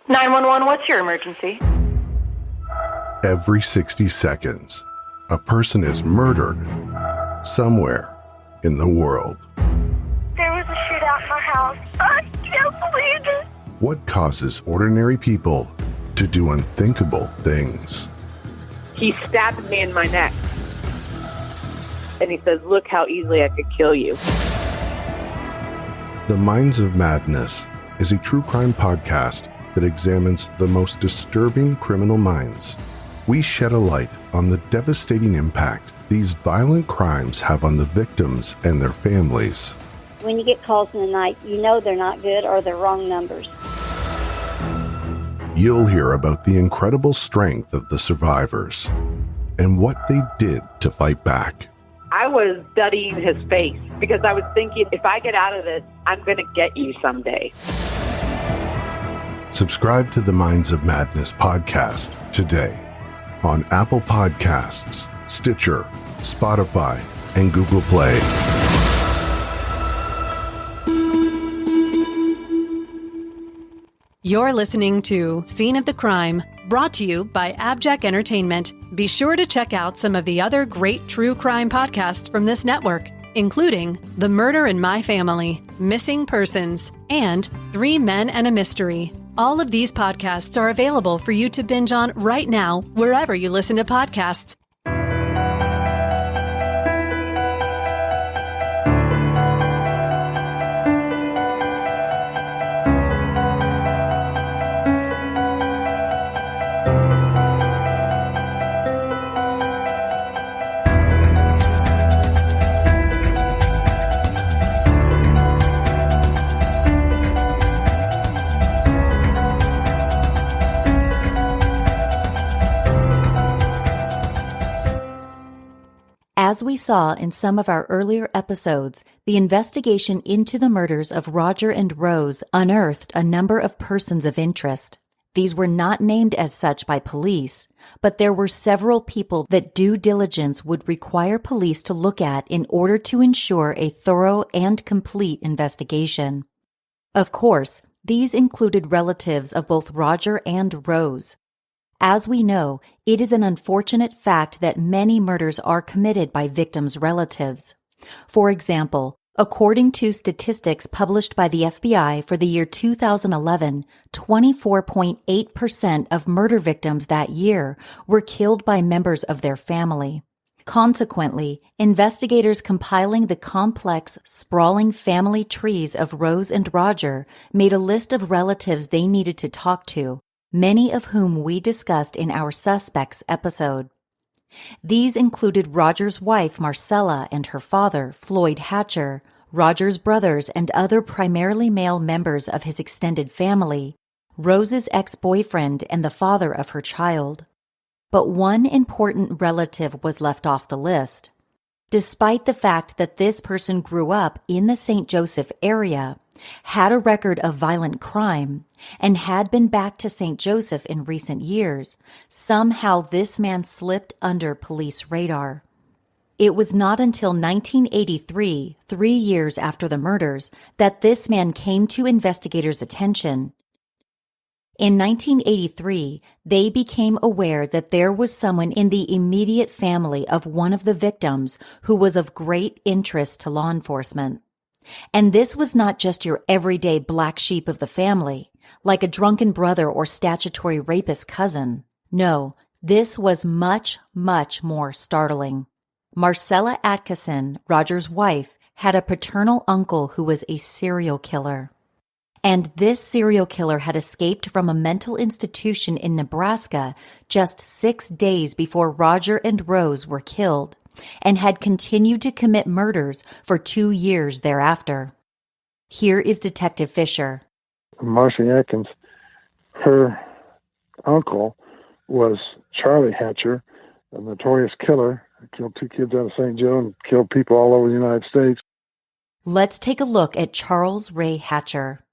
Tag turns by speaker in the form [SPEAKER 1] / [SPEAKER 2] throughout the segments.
[SPEAKER 1] 911, what's your emergency?
[SPEAKER 2] Every 60 seconds, a person is murdered somewhere in the world.
[SPEAKER 3] There was a shootout in my house. I can't believe it.
[SPEAKER 2] What causes ordinary people to do unthinkable things?
[SPEAKER 4] He stabbed me in my neck. And he says, look how easily I could kill you.
[SPEAKER 2] The Minds of Madness is a true crime podcast that examines the most disturbing criminal minds. We shed a light on the devastating impact these violent crimes have on the victims and their families.
[SPEAKER 5] When you get calls in the night, you know they're not good or they're wrong numbers.
[SPEAKER 2] You'll hear about the incredible strength of the survivors and what they did to fight back.
[SPEAKER 4] I was studying his face because I was thinking, if I get out of this, I'm going to get you someday.
[SPEAKER 2] Subscribe to the Minds of Madness podcast today on Apple Podcasts, Stitcher, Spotify, and Google Play.
[SPEAKER 6] You're listening to Scene of the Crime, brought to you by AbJack Entertainment. Be sure to check out some of the other great true crime podcasts from this network, including The Murder in My Family, Missing Persons, and 3 Men and a Mystery. All of these podcasts are available for you to binge on right now, wherever you listen to podcasts.
[SPEAKER 7] As we saw in some of our earlier episodes, the investigation into the murders of Roger and Rose unearthed a number of persons of interest. These were not named as such by police, but there were several people that due diligence would require police to look at in order to ensure a thorough and complete investigation. Of course, these included relatives of both Roger and Rose. As we know, it is an unfortunate fact that many murders are committed by victims' relatives. For example, according to statistics published by the FBI for the year 2011, 24.8% of murder victims that year were killed by members of their family. Consequently, investigators compiling the complex, sprawling family trees of Rose and Roger made a list of relatives they needed to talk to, many of whom we discussed in our Suspects episode. These included Roger's wife, Marcella, and her father, Floyd Hatcher, Roger's brothers and other primarily male members of his extended family, Rose's ex-boyfriend, and the father of her child. But one important relative was left off the list. Despite the fact that this person grew up in the St. Joseph area, had a record of violent crime, and had been back to St. Joseph in recent years, somehow this man slipped under police radar. It was not until 1983, 3 years after the murders, that this man came to investigators' attention. In 1983, they became aware that there was someone in the immediate family of one of the victims who was of great interest to law enforcement. And this was not just your everyday black sheep of the family, like a drunken brother or statutory rapist cousin. No, this was much, much more startling. Marcella Atkinson, Roger's wife, had a paternal uncle who was a serial killer. And this serial killer had escaped from a mental institution in Nebraska just 6 days before Roger and Rose were killed, and had continued to commit murders for 2 years thereafter. Here is Detective Fisher.
[SPEAKER 8] Marcy Atkins, her uncle was Charlie Hatcher, a notorious killer who killed 2 kids out of St. Joe and killed people all over the United States.
[SPEAKER 7] Let's take a look at Charles Ray Hatcher.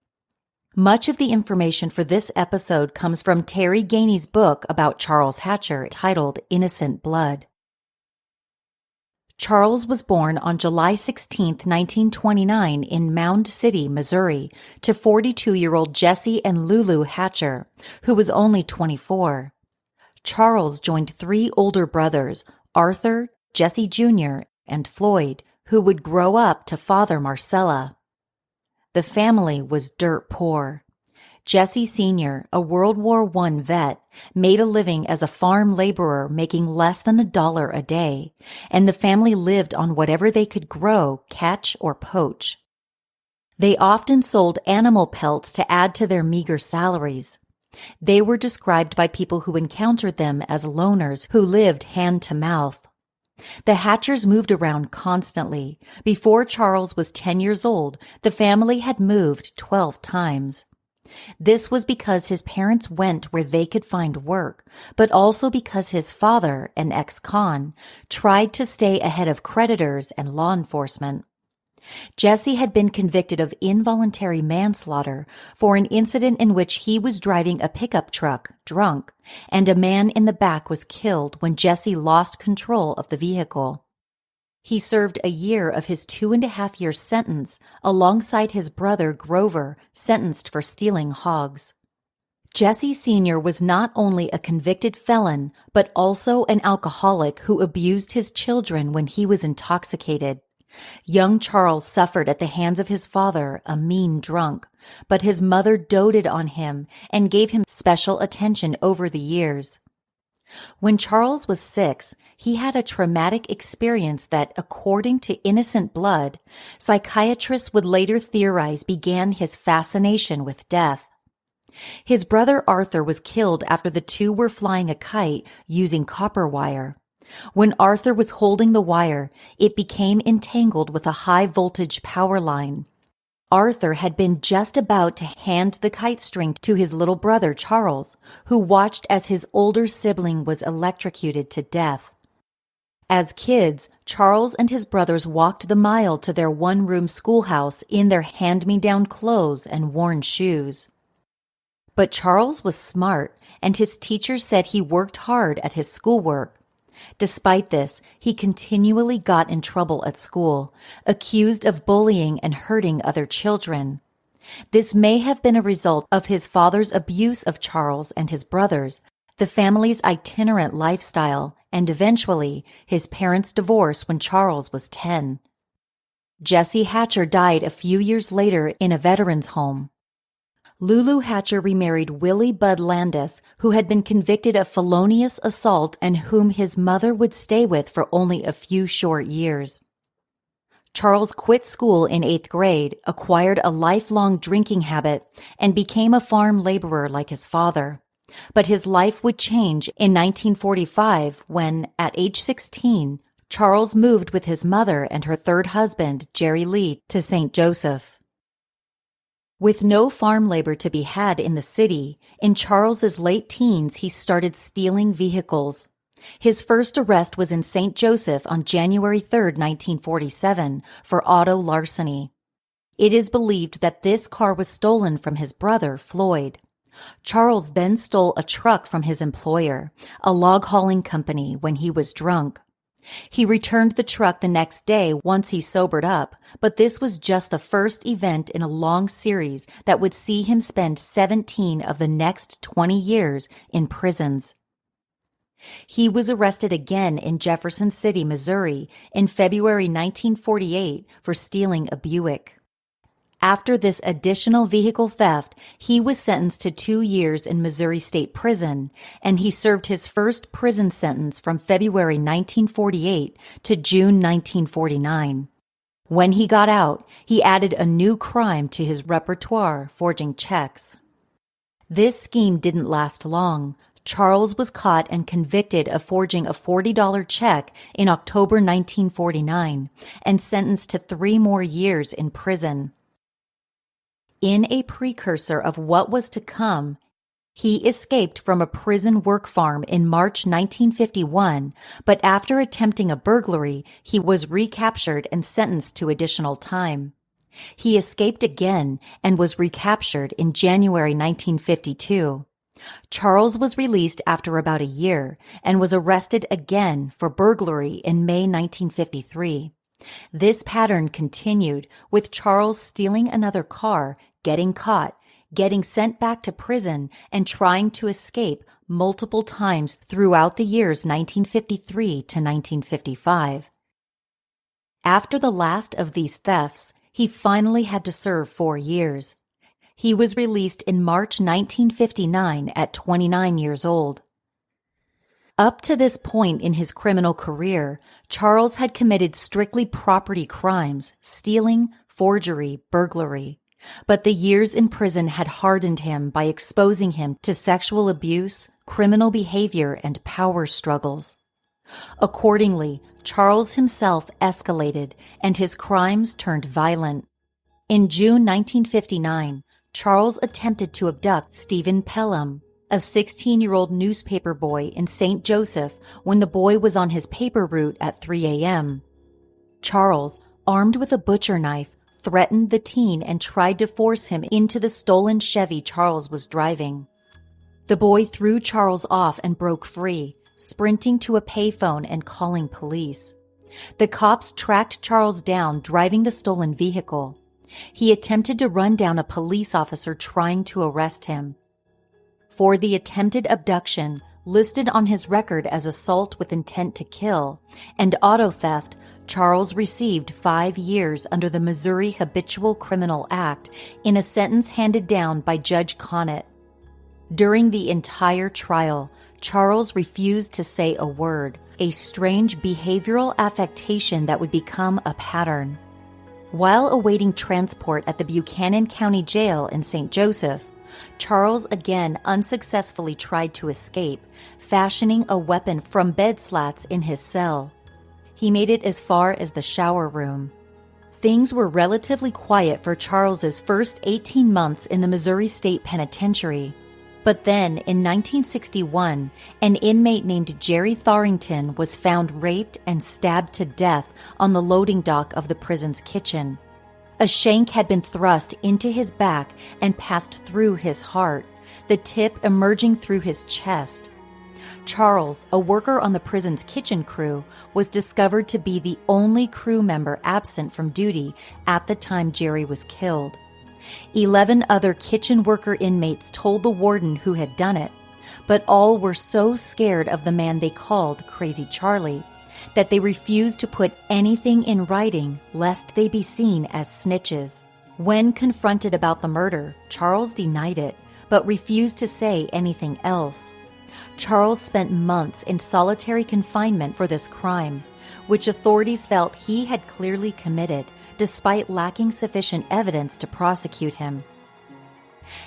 [SPEAKER 7] Much of the information for this episode comes from Terry Gainey's book about Charles Hatcher titled Innocent Blood. Charles was born on July 16, 1929 in Mound City, Missouri, to 42-year-old Jesse and Lulu Hatcher, who was only 24. Charles joined 3 older brothers, Arthur, Jesse Jr., and Floyd, who would grow up to father Marcella. The family was dirt poor. Jesse Sr., a World War I vet, made a living as a farm laborer making less than $1 a day, and the family lived on whatever they could grow, catch, or poach. They often sold animal pelts to add to their meager salaries. They were described by people who encountered them as loners who lived hand to mouth. The Hatchers moved around constantly. Before Charles was 10 years old, the family had moved 12 times. This was because his parents went where they could find work, but also because his father, an ex-con, tried to stay ahead of creditors and law enforcement. Jesse had been convicted of involuntary manslaughter for an incident in which he was driving a pickup truck drunk, and a man in the back was killed when Jesse lost control of the vehicle. He served a year of his 2.5-year sentence alongside his brother Grover, sentenced for stealing hogs. Jesse Sr. was not only a convicted felon, but also an alcoholic who abused his children when he was intoxicated. Young Charles suffered at the hands of his father, a mean drunk, but his mother doted on him and gave him special attention over the years. When Charles was 6, he had a traumatic experience that, according to Innocent Blood, psychiatrists would later theorize began his fascination with death. His brother Arthur was killed after the two were flying a kite using copper wire. When Arthur was holding the wire, it became entangled with a high-voltage power line. Arthur had been just about to hand the kite string to his little brother Charles, who watched as his older sibling was electrocuted to death. As kids, Charles and his brothers walked the mile to their one-room schoolhouse in their hand-me-down clothes and worn shoes. But Charles was smart, and his teacher said he worked hard at his schoolwork. Despite this, he continually got in trouble at school, accused of bullying and hurting other children. This may have been a result of his father's abuse of Charles and his brothers, the family's itinerant lifestyle, and eventually his parents' divorce when Charles was 10. Jesse Hatcher died a few years later in a veteran's home. Lulu Hatcher remarried Willie Bud Landis, who had been convicted of felonious assault and whom his mother would stay with for only a few short years. Charles quit school in 8th grade, acquired a lifelong drinking habit, and became a farm laborer like his father. But his life would change in 1945 when, at age 16, Charles moved with his mother and her third husband, Jerry Lee, to St. Joseph. With no farm labor to be had in the city, in Charles's late teens he started stealing vehicles. His first arrest was in St. Joseph on January 3, 1947, for auto larceny. It is believed that this car was stolen from his brother, Floyd. Charles then stole a truck from his employer, a log hauling company, when he was drunk. He returned the truck the next day once he sobered up, but this was just the first event in a long series that would see him spend 17 of the next 20 years in prisons. He was arrested again in Jefferson City, Missouri, in February 1948 for stealing a Buick. After this additional vehicle theft, he was sentenced to 2 years in Missouri State Prison, and he served his first prison sentence from February 1948 to June 1949. When he got out, he added a new crime to his repertoire, forging checks. This scheme didn't last long. Charles was caught and convicted of forging a $40 check in October 1949 and sentenced to 3 more years in prison. In a precursor of what was to come, he escaped from a prison work farm in March 1951, but after attempting a burglary, he was recaptured and sentenced to additional time. He escaped again and was recaptured in January 1952. Charles was released after about a year and was arrested again for burglary in May 1953. This pattern continued, with Charles stealing another car, getting caught, getting sent back to prison, and trying to escape multiple times throughout the years 1953 to 1955. After the last of these thefts, he finally had to serve 4 years. He was released in March 1959 at 29 years old. Up to this point in his criminal career, Charles had committed strictly property crimes, stealing, forgery, burglary. But the years in prison had hardened him by exposing him to sexual abuse, criminal behavior, and power struggles. Accordingly, Charles himself escalated, and his crimes turned violent. In June 1959, Charles attempted to abduct Stephen Pelham, a 16-year-old newspaper boy in St. Joseph, when the boy was on his paper route at 3 a.m. Charles, armed with a butcher knife, threatened the teen and tried to force him into the stolen Chevy Charles was driving. The boy threw Charles off and broke free, sprinting to a payphone and calling police. The cops tracked Charles down, driving the stolen vehicle. He attempted to run down a police officer trying to arrest him. For the attempted abduction, listed on his record as assault with intent to kill, and auto theft, Charles received 5 years under the Missouri Habitual Criminal Act in a sentence handed down by Judge Connett. During the entire trial, Charles refused to say a word, a strange behavioral affectation that would become a pattern. While awaiting transport at the Buchanan County Jail in St. Joseph, Charles again unsuccessfully tried to escape, fashioning a weapon from bed slats in his cell. He made it as far as the shower room. Things were relatively quiet for Charles's first 18 months in the Missouri State Penitentiary. But then, in 1961, an inmate named Jerry Thorington was found raped and stabbed to death on the loading dock of the prison's kitchen. A shank had been thrust into his back and passed through his heart, the tip emerging through his chest. Charles, a worker on the prison's kitchen crew, was discovered to be the only crew member absent from duty at the time Jerry was killed. 11 other kitchen worker inmates told the warden who had done it, but all were so scared of the man they called Crazy Charlie that they refused to put anything in writing lest they be seen as snitches. When confronted about the murder, Charles denied it, but refused to say anything else. Charles spent months in solitary confinement for this crime, which authorities felt he had clearly committed, despite lacking sufficient evidence to prosecute him.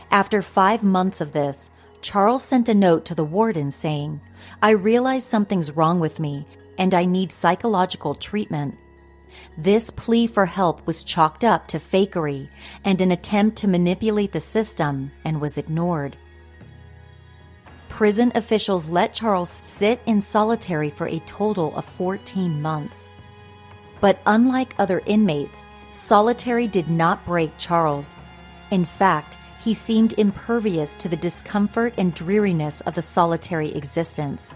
[SPEAKER 7] After 5 months of this, Charles sent a note to the warden saying, "I realize something's wrong with me, and I need psychological treatment." This plea for help was chalked up to fakery and an attempt to manipulate the system, and was ignored. Prison officials let Charles sit in solitary for a total of 14 months. But unlike other inmates, solitary did not break Charles. In fact, he seemed impervious to the discomfort and dreariness of the solitary existence.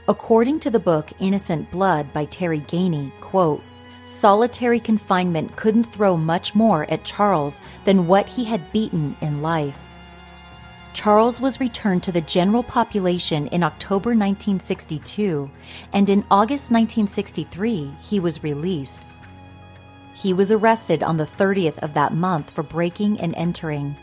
[SPEAKER 7] According to the book Innocent Blood by Terry Gainey, quote, "Solitary confinement couldn't throw much more at Charles than what he had beaten in life." Charles was returned to the general population in October 1962, and in August 1963, he was released. He was arrested on the 30th of that month for breaking and entering.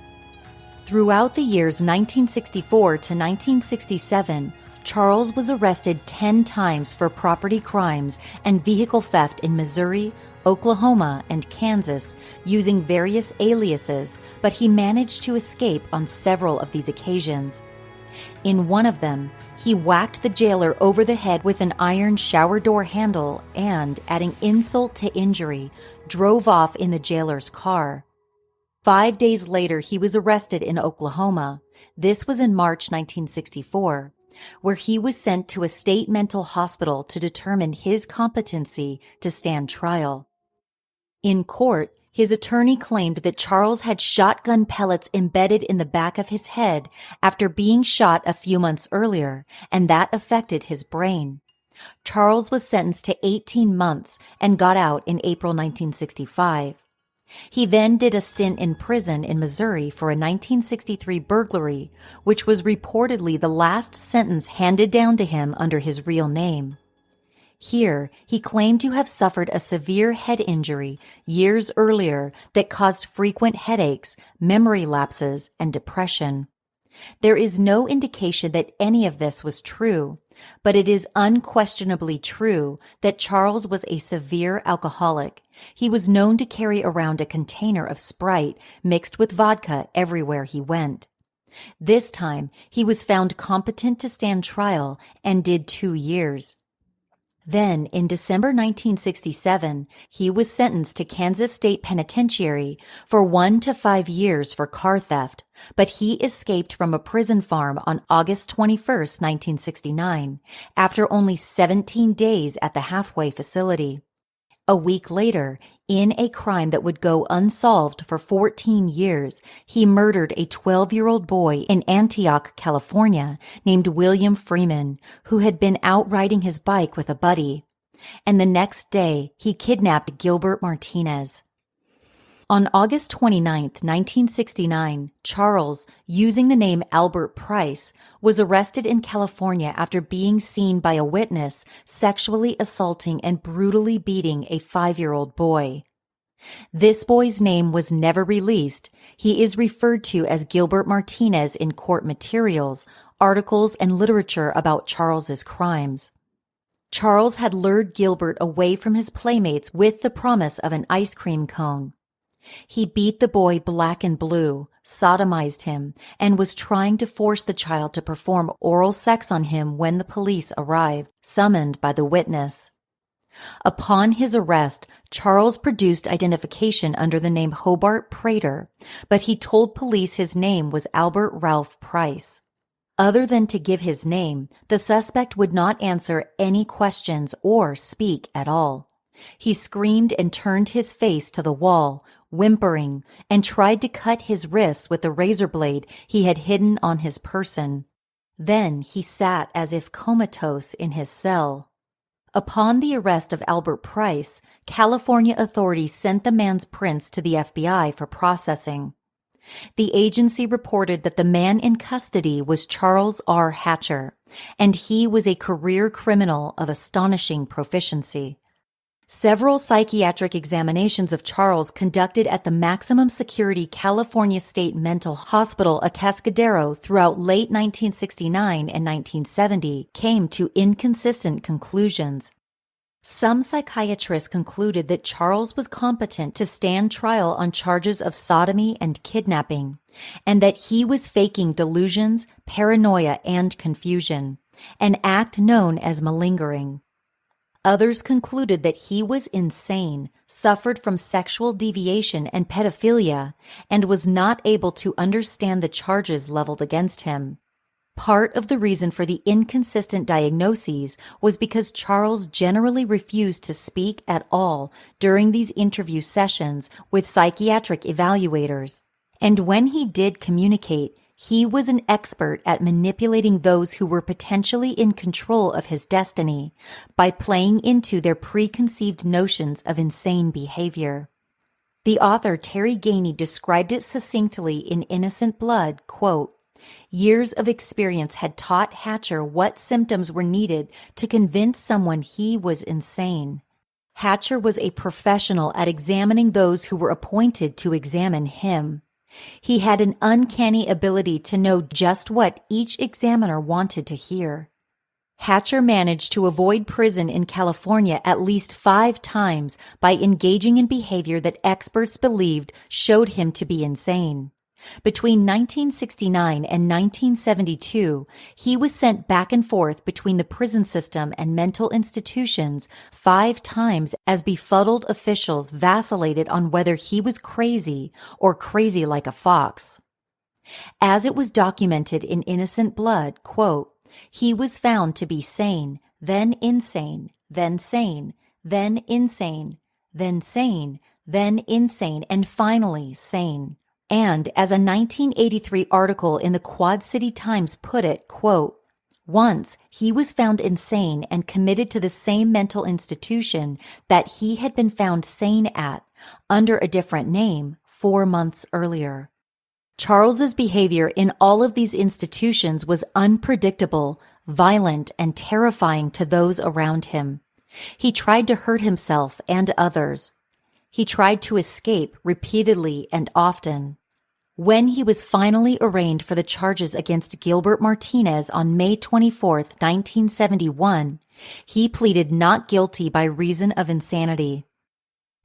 [SPEAKER 7] Throughout the years 1964 to 1967, Charles was arrested 10 times for property crimes and vehicle theft in Missouri, Oklahoma, and Kansas, using various aliases, but he managed to escape on several of these occasions. In one of them, he whacked the jailer over the head with an iron shower door handle and, adding insult to injury, drove off in the jailer's car. 5 days later, he was arrested in Oklahoma. This was in March 1964, where he was sent to a state mental hospital to determine his competency to stand trial. In court, His attorney claimed that Charles had shotgun pellets embedded in the back of his head after being shot a few months earlier, and that affected his brain. Charles was sentenced to 18 months and got out in April 1965. He then did a stint in prison in Missouri for a 1963 burglary, which was reportedly the last sentence handed down to him under his real name. Here, he claimed to have suffered a severe head injury years earlier that caused frequent headaches, memory lapses, and depression. There is no indication that any of this was true, but it is unquestionably true that Charles was a severe alcoholic. He was known to carry around a container of Sprite mixed with vodka everywhere he went. This time, he was found competent to stand trial and did 2 years. Then, in December 1967, he was sentenced to Kansas State Penitentiary for 1 to 5 years for car theft, but he escaped from a prison farm on August 21, 1969, after only 17 days at the halfway facility. A week later, in a crime that would go unsolved for 14 years, he murdered a 12-year-old boy in Antioch, California, named William Freeman, who had been out riding his bike with a buddy. And the next day, he kidnapped Gilbert Martinez. On August 29, 1969, Charles, using the name Albert Price, was arrested in California after being seen by a witness sexually assaulting and brutally beating a 5-year-old boy. This boy's name was never released. He is referred to as Gilbert Martinez in court materials, articles, and literature about Charles's crimes. Charles had lured Gilbert away from his playmates with the promise of an ice cream cone. He beat the boy black and blue, sodomized him, and was trying to force the child to perform oral sex on him when the police arrived, summoned by the witness. Upon his arrest, Charles produced identification under the name Hobart Prater, but he told police his name was Albert Ralph Price. Other than to give his name, the suspect would not answer any questions or speak at all. He screamed and turned his face to the wall, whimpering, and tried to cut his wrists with the razor blade he had hidden on his person. Then he sat as if comatose in his cell. Upon the arrest of Albert Price, California authorities sent the man's prints to the FBI for processing. The agency reported that the man in custody was Charles R. Hatcher, and he was a career criminal of astonishing proficiency. Several psychiatric examinations of Charles conducted at the maximum security California State Mental Hospital Atascadero throughout late 1969 and 1970 came to inconsistent conclusions. Some psychiatrists concluded that Charles was competent to stand trial on charges of sodomy and kidnapping, and that he was faking delusions, paranoia, and confusion, an act known as malingering. Others concluded that he was insane, suffered from sexual deviation and pedophilia, and was not able to understand the charges leveled against him. Part of the reason for the inconsistent diagnoses was because Charles generally refused to speak at all during these interview sessions with psychiatric evaluators. And when he did communicate, he was an expert at manipulating those who were potentially in control of his destiny by playing into their preconceived notions of insane behavior. The author Terry Gainey described it succinctly in Innocent Blood, quote, "Years of experience had taught Hatcher what symptoms were needed to convince someone he was insane. Hatcher was a professional at examining those who were appointed to examine him. He had an uncanny ability to know just what each examiner wanted to hear. Hatcher managed to avoid prison in California at least 5 times by engaging in behavior that experts believed showed him to be insane. Between 1969 and 1972, he was sent back and forth between the prison system and mental institutions 5 times as befuddled officials vacillated on whether he was crazy or crazy like a fox. As it was documented in Innocent Blood, quote, "He was found to be sane, then insane, then sane, then insane, then sane, then insane, and finally sane. And as a 1983 article in the Quad City Times put it, quote, once he was found insane and committed to the same mental institution that he had been found sane at under a different name 4 months earlier. Charles's behavior in all of these institutions was unpredictable, violent, and terrifying to those around him. He tried to hurt himself and others. He tried to escape repeatedly and often. When he was finally arraigned for the charges against Gilbert Martinez on May 24, 1971, he pleaded not guilty by reason of insanity.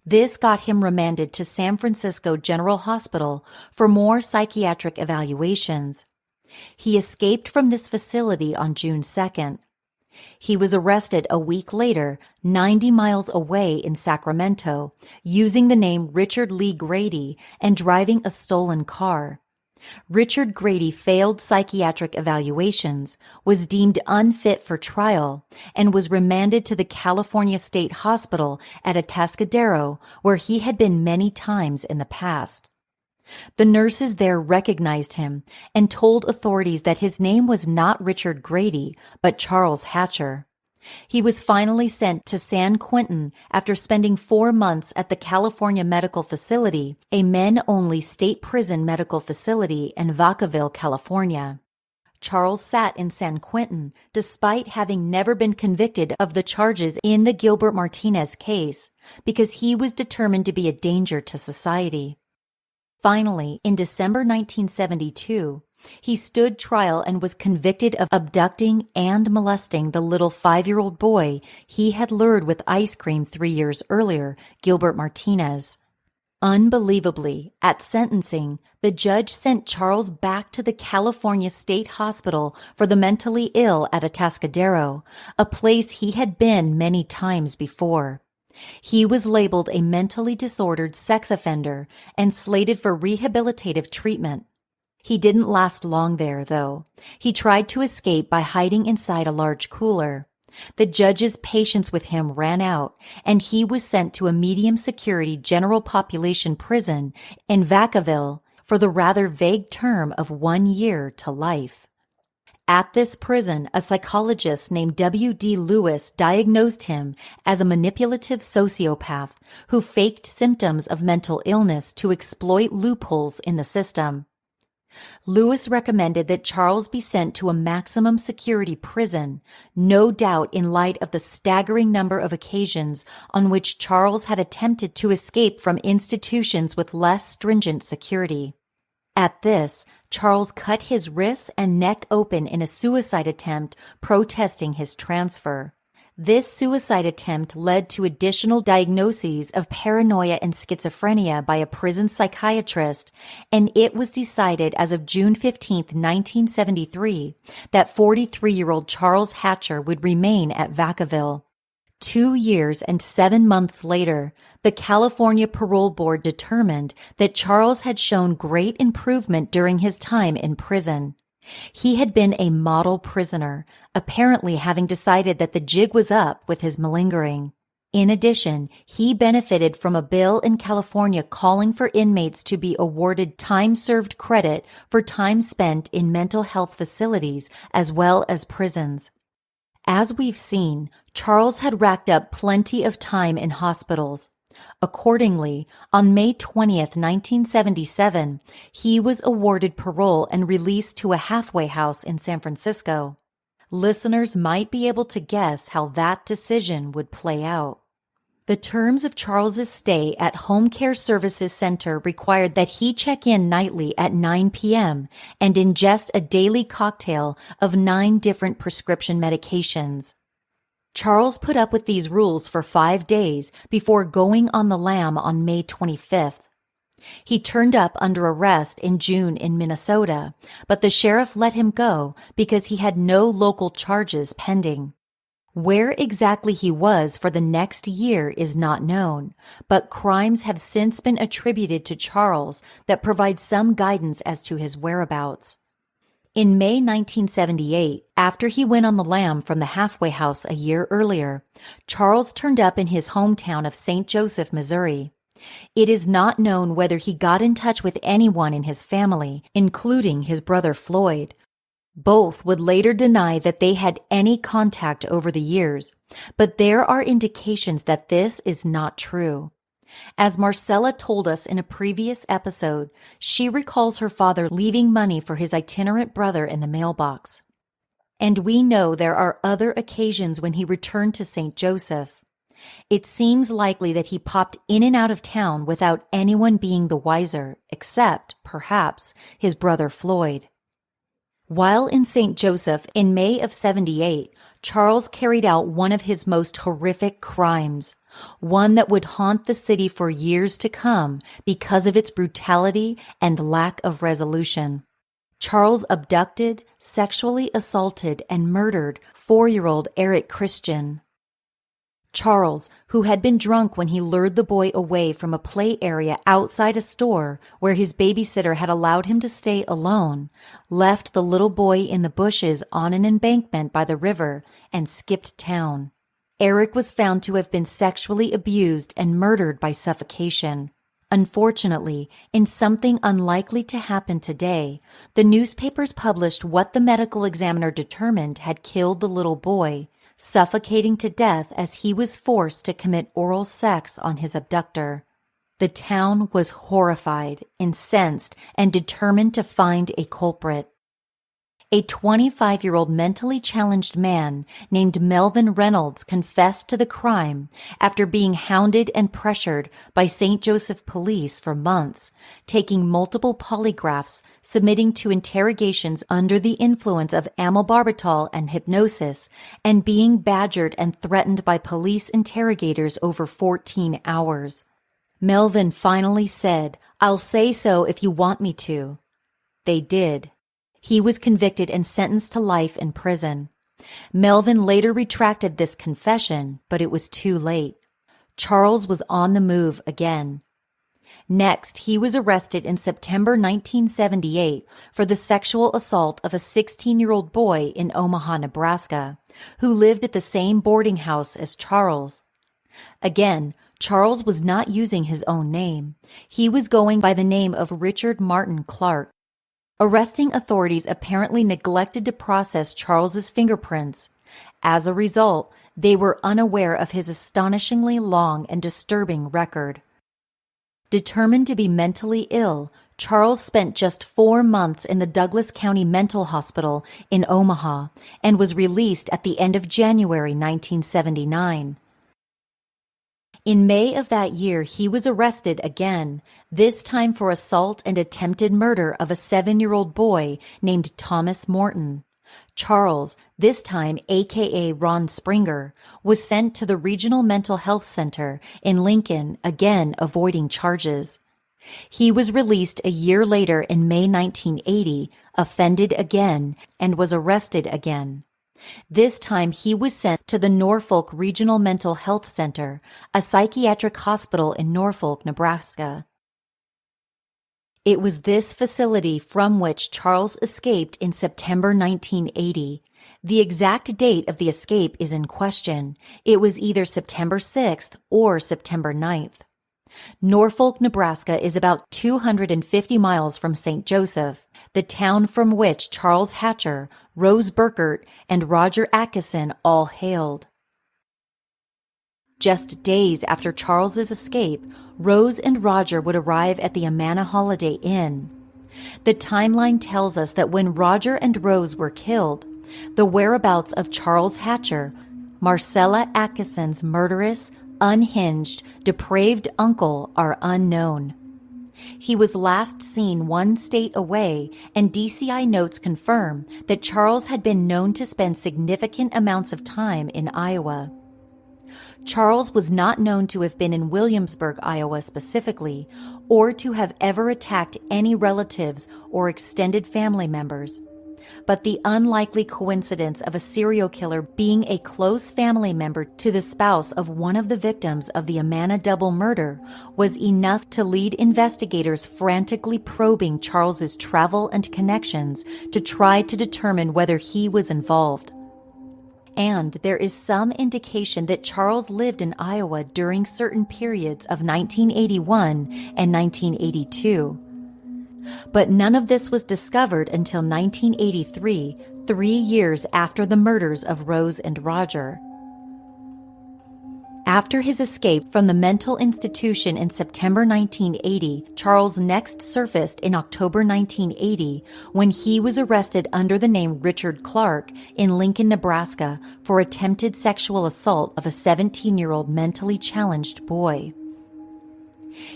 [SPEAKER 7] This got him remanded to San Francisco General Hospital for more psychiatric evaluations. He escaped from this facility on June 2nd. He was arrested a week later, 90 miles away in Sacramento, using the name Richard Lee Grady and driving a stolen car. Richard Grady failed psychiatric evaluations, was deemed unfit for trial, and was remanded to the California State Hospital at Atascadero, where he had been many times in the past. The nurses there recognized him and told authorities that his name was not Richard Grady, but Charles Hatcher. He was finally sent to San Quentin after spending 4 months at the California Medical Facility, a men-only state prison medical facility in Vacaville, California. Charles sat in San Quentin despite having never been convicted of the charges in the Gilbert Martinez case because he was determined to be a danger to society. Finally, in December 1972, he stood trial and was convicted of abducting and molesting the little 5-year-old boy he had lured with ice cream 3 years earlier, Gilbert Martinez. Unbelievably, at sentencing, the judge sent Charles back to the California State Hospital for the mentally ill at Atascadero, a place he had been many times before. He was labeled a mentally disordered sex offender and slated for rehabilitative treatment. He didn't last long there, though. He tried to escape by hiding inside a large cooler. The judge's patience with him ran out, and he was sent to a medium-security general population prison in Vacaville for the rather vague term of 1 year to life. At this prison, a psychologist named W.D. Lewis diagnosed him as a manipulative sociopath who faked symptoms of mental illness to exploit loopholes in the system. Lewis recommended that Charles be sent to a maximum security prison, no doubt in light of the staggering number of occasions on which Charles had attempted to escape from institutions with less stringent security. At this, Charles cut his wrists and neck open in a suicide attempt, protesting his transfer. This suicide attempt led to additional diagnoses of paranoia and schizophrenia by a prison psychiatrist, and it was decided as of June 15, 1973, that 43-year-old Charles Hatcher would remain at Vacaville. 2 years and 7 months later, the California Parole Board determined that Charles had shown great improvement during his time in prison. He had been a model prisoner, apparently having decided that the jig was up with his malingering. In addition, he benefited from a bill in California calling for inmates to be awarded time-served credit for time spent in mental health facilities as well as prisons. As we've seen, Charles had racked up plenty of time in hospitals. Accordingly, on May 20th, 1977, he was awarded parole and released to a halfway house in San Francisco. Listeners might be able to guess how that decision would play out. The terms of Charles's stay at Home Care Services Center required that he check in nightly at 9 p.m. and ingest a daily cocktail of 9 different prescription medications. Charles put up with these rules for 5 days before going on the lam on May 25th. He turned up under arrest in June in Minnesota, but the sheriff let him go because he had no local charges pending. Where exactly he was for the next year is not known, but crimes have since been attributed to Charles that provide some guidance as to his whereabouts. In May 1978, after he went on the lam from the halfway house a year earlier, Charles turned up in his hometown of St. Joseph, Missouri. It is not known whether he got in touch with anyone in his family, including his brother Floyd. Both would later deny that they had any contact over the years, but there are indications that this is not true. As Marcella told us in a previous episode, she recalls her father leaving money for his itinerant brother in the mailbox. And we know there are other occasions when he returned to St. Joseph. It seems likely that he popped in and out of town without anyone being the wiser, except, perhaps, his brother Floyd. While in St. Joseph in May of 78, Charles carried out one of his most horrific crimes, one that would haunt the city for years to come because of its brutality and lack of resolution. Charles abducted, sexually assaulted, and murdered 4-year-old Eric Christian. Charles, who had been drunk when he lured the boy away from a play area outside a store where his babysitter had allowed him to stay alone, left the little boy in the bushes on an embankment by the river and skipped town. Eric was found to have been sexually abused and murdered by suffocation. Unfortunately, in something unlikely to happen today, the newspapers published what the medical examiner determined had killed the little boy, suffocating to death as he was forced to commit oral sex on his abductor. The town was horrified, incensed, and determined to find a culprit. A 25-year-old mentally challenged man named Melvin Reynolds confessed to the crime after being hounded and pressured by St. Joseph police for months, taking multiple polygraphs, submitting to interrogations under the influence of amylbarbital and hypnosis, and being badgered and threatened by police interrogators over 14 hours. Melvin finally said, "I'll say so if you want me to." They did. He was convicted and sentenced to life in prison. Melvin later retracted this confession, but it was too late. Charles was on the move again. Next, he was arrested in September 1978 for the sexual assault of a 16-year-old boy in Omaha, Nebraska, who lived at the same boarding house as Charles. Again, Charles was not using his own name. He was going by the name of Richard Martin Clark. Arresting authorities apparently neglected to process Charles's fingerprints. As a result, they were unaware of his astonishingly long and disturbing record. Determined to be mentally ill, Charles spent just 4 months in the Douglas County Mental Hospital in Omaha and was released at the end of January 1979. In May of that year, he was arrested again, this time for assault and attempted murder of a 7-year-old boy named Thomas Morton. Charles, this time aka Ron Springer, was sent to the Regional Mental Health Center in Lincoln, again avoiding charges. He was released a year later in May 1980, offended again, and was arrested again. This time he was sent to the Norfolk Regional Mental Health Center, a psychiatric hospital in Norfolk, Nebraska. It was this facility from which Charles escaped in September 1980. The exact date of the escape is in question. It was either September 6th or September 9th. Norfolk, Nebraska is about 250 miles from St. Joseph, the town from which Charles Hatcher, Rose Burkert, and Roger Atkinson all hailed. Just days after Charles's escape, Rose and Roger would arrive at the Amana Holiday Inn. The timeline tells us that when Roger and Rose were killed, the whereabouts of Charles Hatcher, Marcella Atkinson's murderous, unhinged, depraved uncle, are unknown. He was last seen 1 state away, and DCI notes confirm that Charles had been known to spend significant amounts of time in Iowa. Charles was not known to have been in Williamsburg, Iowa specifically, or to have ever attacked any relatives or extended family members. But the unlikely coincidence of a serial killer being a close family member to the spouse of one of the victims of the Amana double murder was enough to lead investigators frantically probing Charles's travel and connections to try to determine whether he was involved. And there is some indication that Charles lived in Iowa during certain periods of 1981 and 1982. But none of this was discovered until 1983, 3 years after the murders of Rose and Roger. After his escape from the mental institution in September 1980, Charles next surfaced in October 1980 when he was arrested under the name Richard Clark in Lincoln, Nebraska for attempted sexual assault of a 17-year-old mentally challenged boy.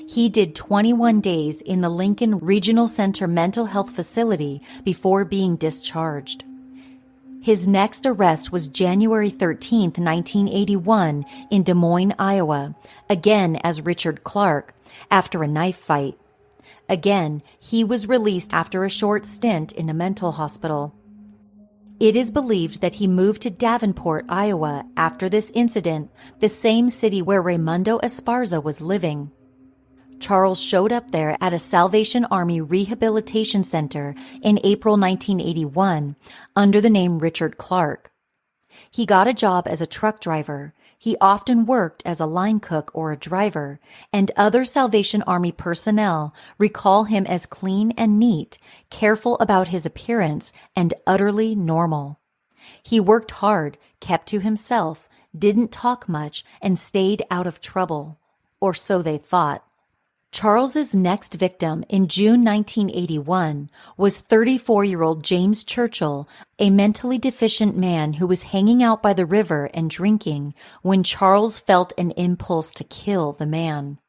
[SPEAKER 7] He did 21 days in the Lincoln Regional Center mental health facility before being discharged. His next arrest was January 13, 1981, in Des Moines, Iowa, again as Richard Clark, after a knife fight. Again, he was released after a short stint in a mental hospital. It is believed that he moved to Davenport, Iowa, after this incident, the same city where Raimundo Esparza was living. Charles showed up there at a Salvation Army Rehabilitation Center in April 1981 under the name Richard Clark. He got a job as a truck driver. He often worked as a line cook or a driver, and other Salvation Army personnel recall him as clean and neat, careful about his appearance, and utterly normal. He worked hard, kept to himself, didn't talk much, and stayed out of trouble. Or so they thought. Charles's next victim in June 1981 was 34-year-old James Churchill, a mentally deficient man who was hanging out by the river and drinking when Charles felt an impulse to kill the man.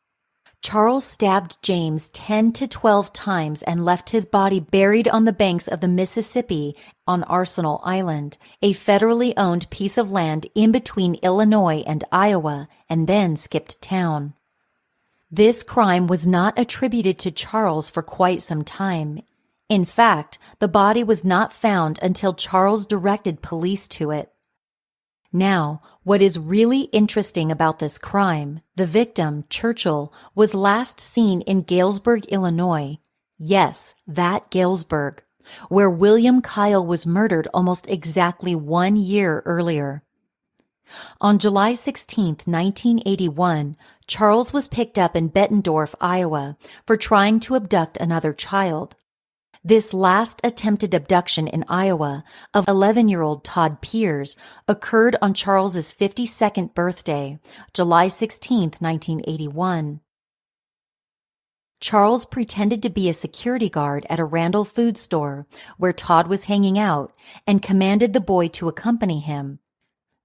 [SPEAKER 7] Charles stabbed James 10 to 12 times and left his body buried on the banks of the Mississippi on Arsenal Island, a federally owned piece of land in between Illinois and Iowa, and then skipped town. This crime was not attributed to Charles for quite some time. In fact, the body was not found until Charles directed police to it. Now, what is really interesting about this crime, the victim, Churchill, was last seen in Galesburg, Illinois. Yes, that Galesburg, where William Kyle was murdered almost exactly 1 year earlier. On July 16, 1981, Charles was picked up in Bettendorf, Iowa, for trying to abduct another child. This last attempted abduction in Iowa of 11-year-old Todd Piers occurred on Charles's 52nd birthday, July 16, 1981. Charles pretended to be a security guard at a Randall food store where Todd was hanging out and commanded the boy to accompany him.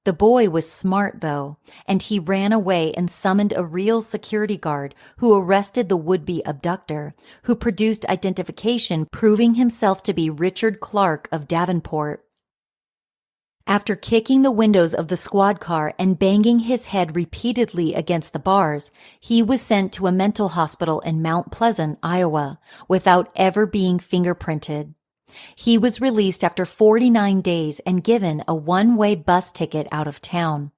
[SPEAKER 7] The boy was smart, though, and he ran away and summoned a real security guard who arrested the would-be abductor, who produced identification proving himself to be Richard Clark of Davenport. After kicking the windows of the squad car and banging his head repeatedly against the bars, he was sent to a mental hospital in Mount Pleasant, Iowa, without ever being fingerprinted. He was released after 49 days and given a one-way bus ticket out of town.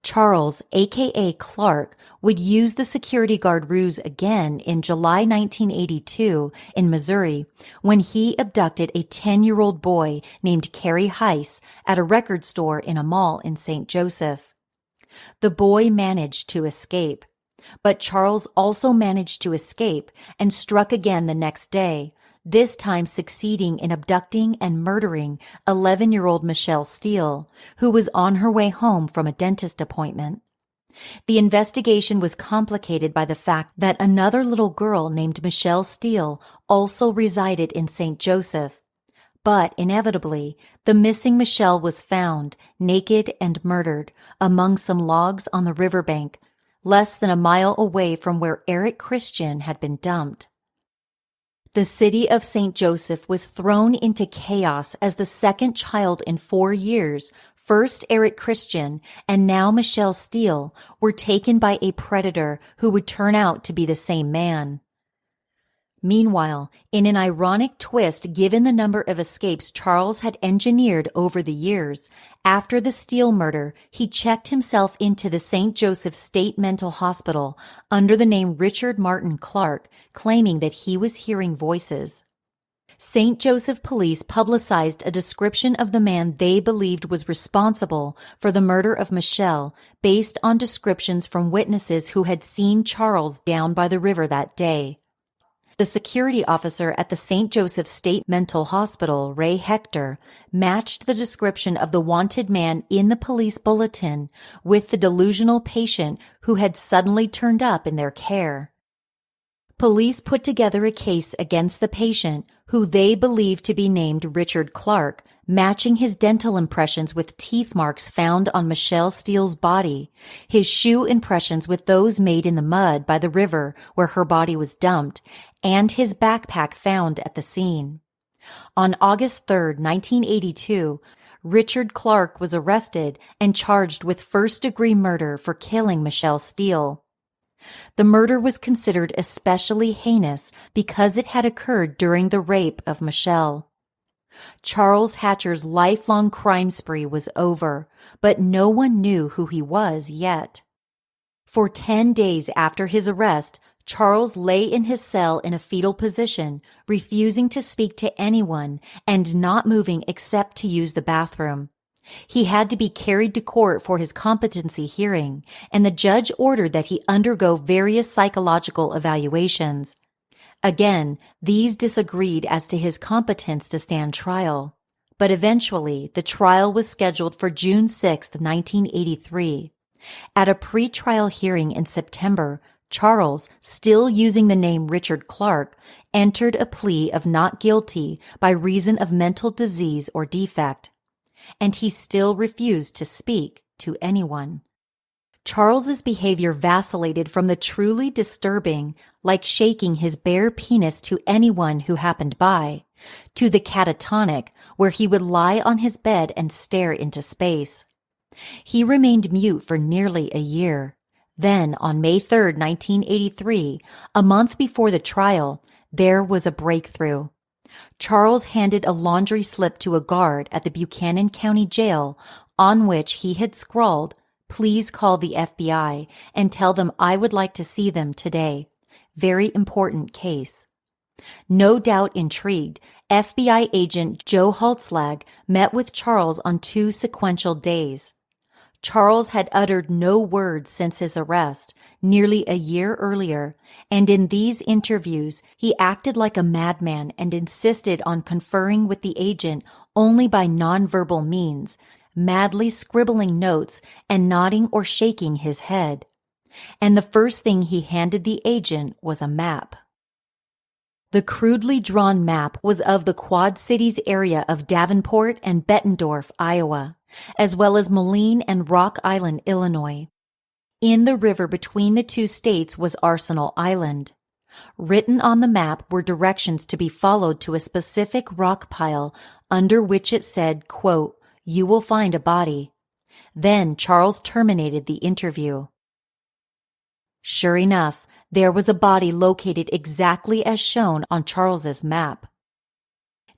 [SPEAKER 7] Charles, a.k.a. Clark, would use the security guard ruse again in July 1982 in Missouri when he abducted a 10-year-old boy named Kerry Heiss at a record store in a mall in St. Joseph. The boy managed to escape, but Charles also managed to escape and struck again the next day, this time succeeding in abducting and murdering 11-year-old Michelle Steele, who was on her way home from a dentist appointment. The investigation was complicated by the fact that another little girl named Michelle Steele also resided in St. Joseph. But inevitably, the missing Michelle was found, naked and murdered, among some logs on the riverbank, less than a mile away from where Eric Christian had been dumped. The city of St. Joseph was thrown into chaos as the second child in 4 years, first Eric Christian and now Michelle Steele, were taken by a predator who would turn out to be the same man. Meanwhile, in an ironic twist given the number of escapes Charles had engineered over the years, after the Steele murder, he checked himself into the St. Joseph State Mental Hospital under the name Richard Martin Clark, claiming that he was hearing voices. St. Joseph police publicized a description of the man they believed was responsible for the murder of Michelle based on descriptions from witnesses who had seen Charles down by the river that day. The security officer at the St. Joseph State Mental Hospital, Ray Hector, matched the description of the wanted man in the police bulletin with the delusional patient who had suddenly turned up in their care. Police put together a case against the patient, who they believed to be named Richard Clark, matching his dental impressions with teeth marks found on Michelle Steele's body, his shoe impressions with those made in the mud by the river where her body was dumped, and his backpack found at the scene. On August 3, 1982, Richard Clark was arrested and charged with first-degree murder for killing Michelle Steele. The murder was considered especially heinous because it had occurred during the rape of Michelle. Charles Hatcher's lifelong crime spree was over, but no one knew who he was yet. For 10 days after his arrest, Charles lay in his cell in a fetal position, refusing to speak to anyone and not moving except to use the bathroom. He had to be carried to court for his competency hearing, and the judge ordered that he undergo various psychological evaluations. Again, these disagreed as to his competence to stand trial. But eventually, the trial was scheduled for June 6, 1983. At a pre-trial hearing in September, Charles, still using the name Richard Clark, entered a plea of not guilty by reason of mental disease or defect. And he still refused to speak to anyone. Charles's behavior vacillated from the truly disturbing, like shaking his bare penis to anyone who happened by, to the catatonic, where he would lie on his bed and stare into space. He remained mute for nearly a year. Then, on May 3, 1983, a month before the trial, there was a breakthrough. Charles handed a laundry slip to a guard at the Buchanan County Jail on which he had scrawled, "Please call the FBI and tell them I would like to see them today. Very important case." No doubt intrigued, FBI agent Joe Haltslag met with Charles on 2 sequential days. Charles had uttered no words since his arrest, nearly a year earlier, and in these interviews he acted like a madman and insisted on conferring with the agent only by nonverbal means, madly scribbling notes and nodding or shaking his head. And the first thing he handed the agent was a map. The crudely drawn map was of the Quad Cities area of Davenport and Bettendorf, Iowa, as well as Moline and Rock Island, Illinois. In the river between the two states was Arsenal Island. Written on the map were directions to be followed to a specific rock pile under which it said, quote, "You will find a body." Then Charles terminated the interview. Sure enough, there was a body located exactly as shown on Charles's map.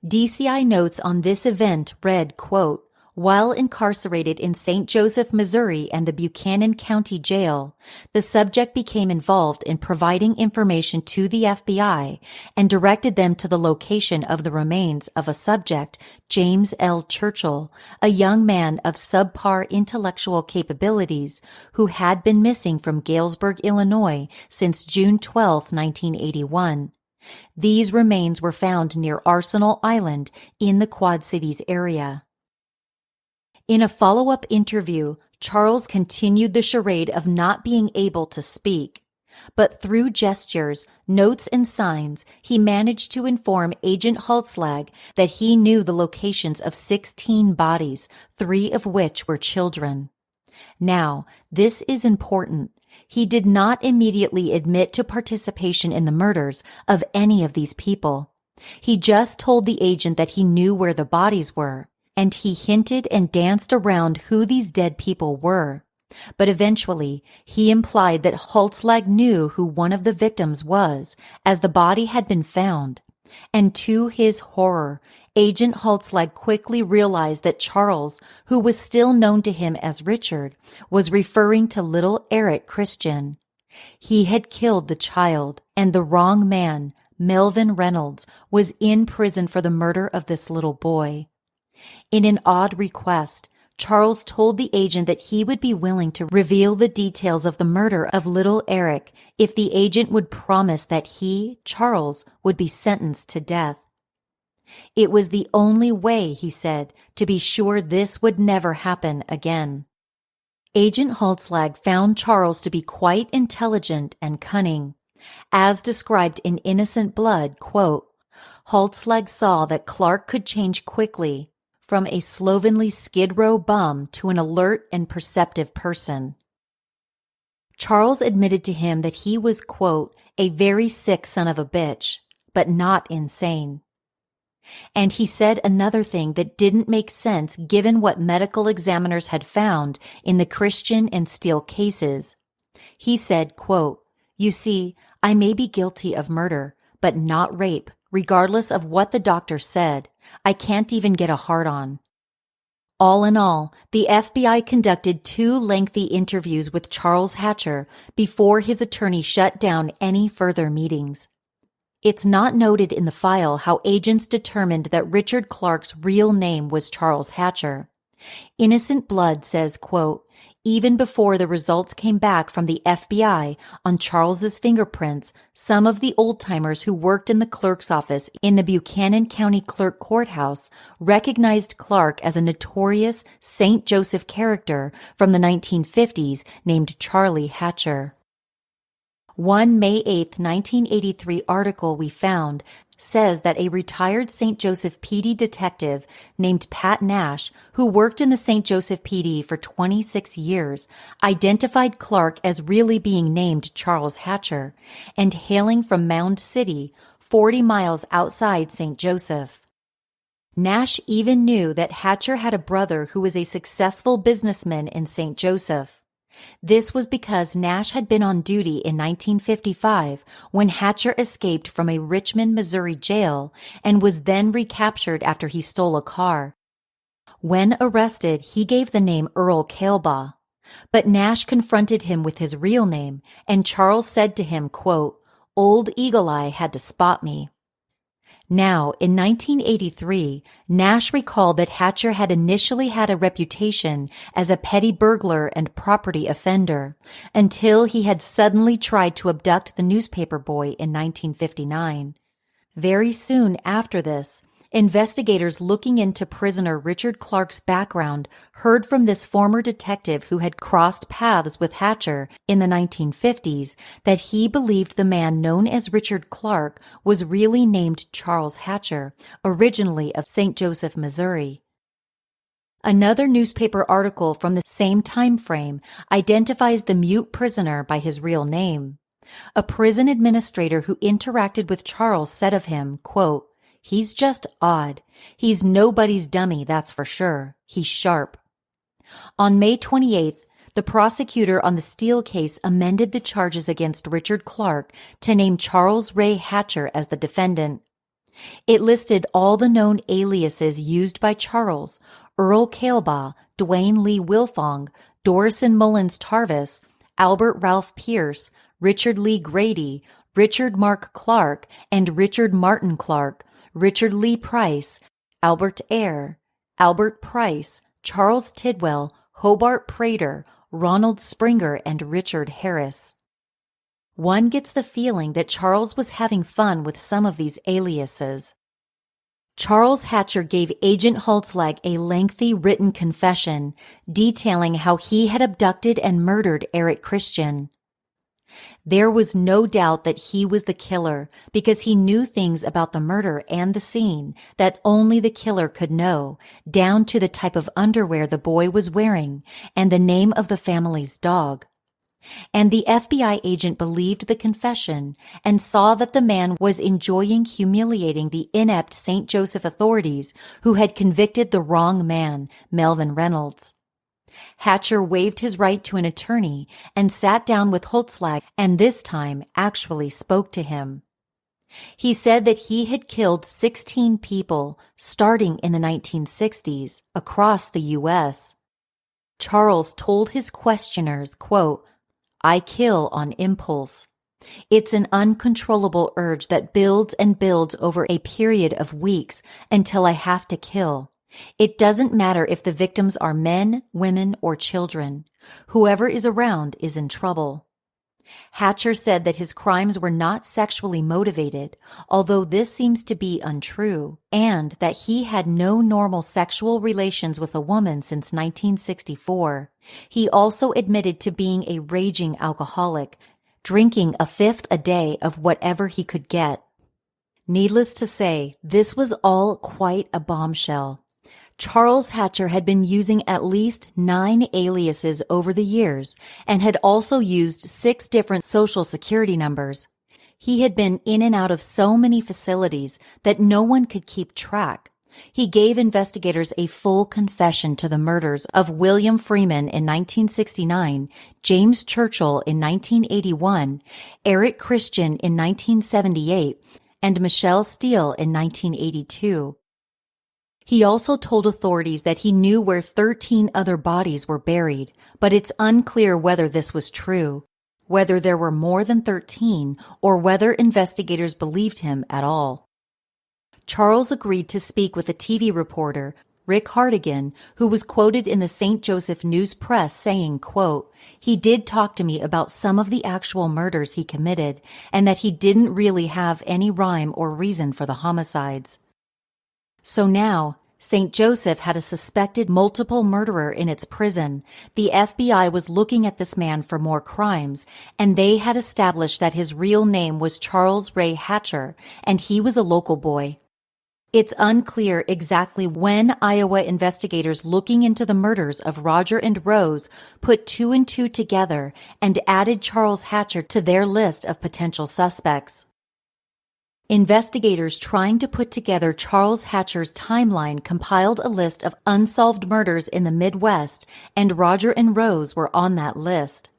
[SPEAKER 7] DCI notes on this event read, quote, "While incarcerated in St. Joseph, Missouri and the Buchanan County Jail, the subject became involved in providing information to the FBI and directed them to the location of the remains of a subject, James L. Churchill, a young man of subpar intellectual capabilities who had been missing from Galesburg, Illinois since June 12, 1981. These remains were found near Arsenal Island in the Quad Cities area." In a follow-up interview, Charles continued the charade of not being able to speak. But through gestures, notes, and signs, he managed to inform Agent Haltslag that he knew the locations of 16 bodies, 3 of which were children. Now, this is important. He did not immediately admit to participation in the murders of any of these people. He just told the agent that he knew where the bodies were. And he hinted and danced around who these dead people were. But eventually, he implied that Haltslag knew who one of the victims was, as the body had been found. And to his horror, Agent Haltslag quickly realized that Charles, who was still known to him as Richard, was referring to little Eric Christian. He had killed the child, and the wrong man, Melvin Reynolds, was in prison for the murder of this little boy. In an odd request, Charles told the agent that he would be willing to reveal the details of the murder of little Eric if the agent would promise that he, Charles, would be sentenced to death. It was the only way, he said, to be sure this would never happen again. Agent Haltslag found Charles to be quite intelligent and cunning. As described in Innocent Blood, quote, Haltslag saw that Clark could change quickly from a slovenly Skid Row bum to an alert and perceptive person. Charles admitted to him that he was, quote, a very sick son of a bitch, but not insane. And he said another thing that didn't make sense given what medical examiners had found in the Christian and Steele cases. He said, quote, you see, I may be guilty of murder, but not rape, regardless of what the doctor said. I can't even get a hard-on. All in all, the FBI conducted 2 lengthy interviews with Charles Hatcher before his attorney shut down any further meetings. It's not noted in the file how agents determined that Richard Clark's real name was Charles Hatcher. Innocent Blood says, quote, even before the results came back from the FBI on Charles's fingerprints, some of the old-timers who worked in the clerk's office in the Buchanan County Clerk Courthouse recognized Clark as a notorious St. Joseph character from the 1950s named Charlie Hatcher. One May 8, 1983 article we found says that a retired St. Joseph PD detective named Pat Nash, who worked in the St. Joseph PD for 26 years, identified Clark as really being named Charles Hatcher and hailing from Mound City, 40 miles outside St. Joseph. Nash even knew that Hatcher had a brother who was a successful businessman in St. Joseph. This was because Nash had been on duty in 1955 when Hatcher escaped from a Richmond, Missouri jail and was then recaptured after he stole a car. When arrested, he gave the name Earl Kailbaugh, but Nash confronted him with his real name, and Charles said to him, quote, Old Eagle Eye had to spot me. Now, in 1983, Nash recalled that Hatcher had initially had a reputation as a petty burglar and property offender until he had suddenly tried to abduct the newspaper boy in 1959. Very soon after this, investigators looking into prisoner Richard Clark's background heard from this former detective who had crossed paths with Hatcher in the 1950s that he believed the man known as Richard Clark was really named Charles Hatcher, originally of St. Joseph, Missouri. Another newspaper article from the same time frame identifies the mute prisoner by his real name. A prison administrator who interacted with Charles said of him, quote, He's just odd. He's nobody's dummy, that's for sure. He's sharp. On May 28th, the prosecutor on the Steele case amended the charges against Richard Clark to name Charles Ray Hatcher as the defendant. It listed all the known aliases used by Charles: Earl Kailbaugh, Dwayne Lee Wilfong, Dorison Mullins Tarvis, Albert Ralph Pierce, Richard Lee Grady, Richard Mark Clark, and Richard Martin Clark, Richard Lee Price, Albert Eyre, Albert Price, Charles Tidwell, Hobart Prater, Ronald Springer, and Richard Harris. One gets the feeling that Charles was having fun with some of these aliases. Charles Hatcher gave Agent Haltslag a lengthy written confession detailing how he had abducted and murdered Eric Christian. There was no doubt that he was the killer because he knew things about the murder and the scene that only the killer could know, down to the type of underwear the boy was wearing and the name of the family's dog. And the FBI agent believed the confession and saw that the man was enjoying humiliating the inept St. Joseph authorities who had convicted the wrong man, Melvin Reynolds. Hatcher waived his right to an attorney and sat down with Haltslag and this time actually spoke to him. He said that he had killed 16 people starting in the 1960s across the U.S. Charles told his questioners, quote, I kill on impulse. It's an uncontrollable urge that builds and builds over a period of weeks until I have to kill. It doesn't matter if the victims are men, women, or children. Whoever is around is in trouble. Hatcher said that his crimes were not sexually motivated, although this seems to be untrue, and that he had no normal sexual relations with a woman since 1964. He also admitted to being a raging alcoholic, drinking a fifth a day of whatever he could get. Needless to say, this was all quite a bombshell. Charles Hatcher had been using at least 9 aliases over the years and had also used 6 different social security numbers. He had been in and out of so many facilities that no one could keep track. He gave investigators a full confession to the murders of William Freeman in 1969, James Churchill in 1981, Eric Christian in 1978, and Michelle Steele in 1982. He also told authorities that he knew where 13 other bodies were buried, but it's unclear whether this was true, whether there were more than 13, or whether investigators believed him at all. Charles agreed to speak with a TV reporter, Rick Hartigan, who was quoted in the St. Joseph News Press saying, quote, "He did talk to me about some of the actual murders he committed, and that he didn't really have any rhyme or reason for the homicides." So now, St. Joseph had a suspected multiple murderer in its prison. The FBI was looking at this man for more crimes, and they had established that his real name was Charles Ray Hatcher, and he was a local boy. It's unclear exactly when Iowa investigators looking into the murders of Roger and Rose put 2 and 2 together and added Charles Hatcher to their list of potential suspects. Investigators trying to put together Charles Hatcher's timeline compiled a list of unsolved murders in the Midwest, and Roger and Rose were on that list.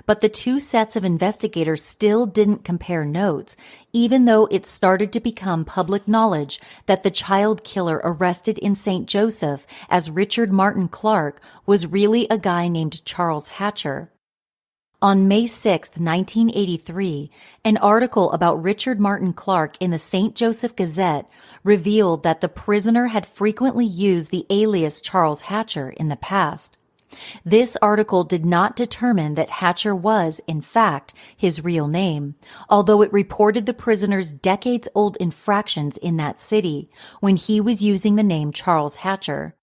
[SPEAKER 7] But the 2 sets of investigators still didn't compare notes, even though it started to become public knowledge that the child killer arrested in St. Joseph as Richard Martin Clark was really a guy named Charles Hatcher. On May 6, 1983, an article about Richard Martin Clark in the St. Joseph Gazette revealed that the prisoner had frequently used the alias Charles Hatcher in the past. This article did not determine that Hatcher was, in fact, his real name, although it reported the prisoner's decades-old infractions in that city when he was using the name Charles Hatcher.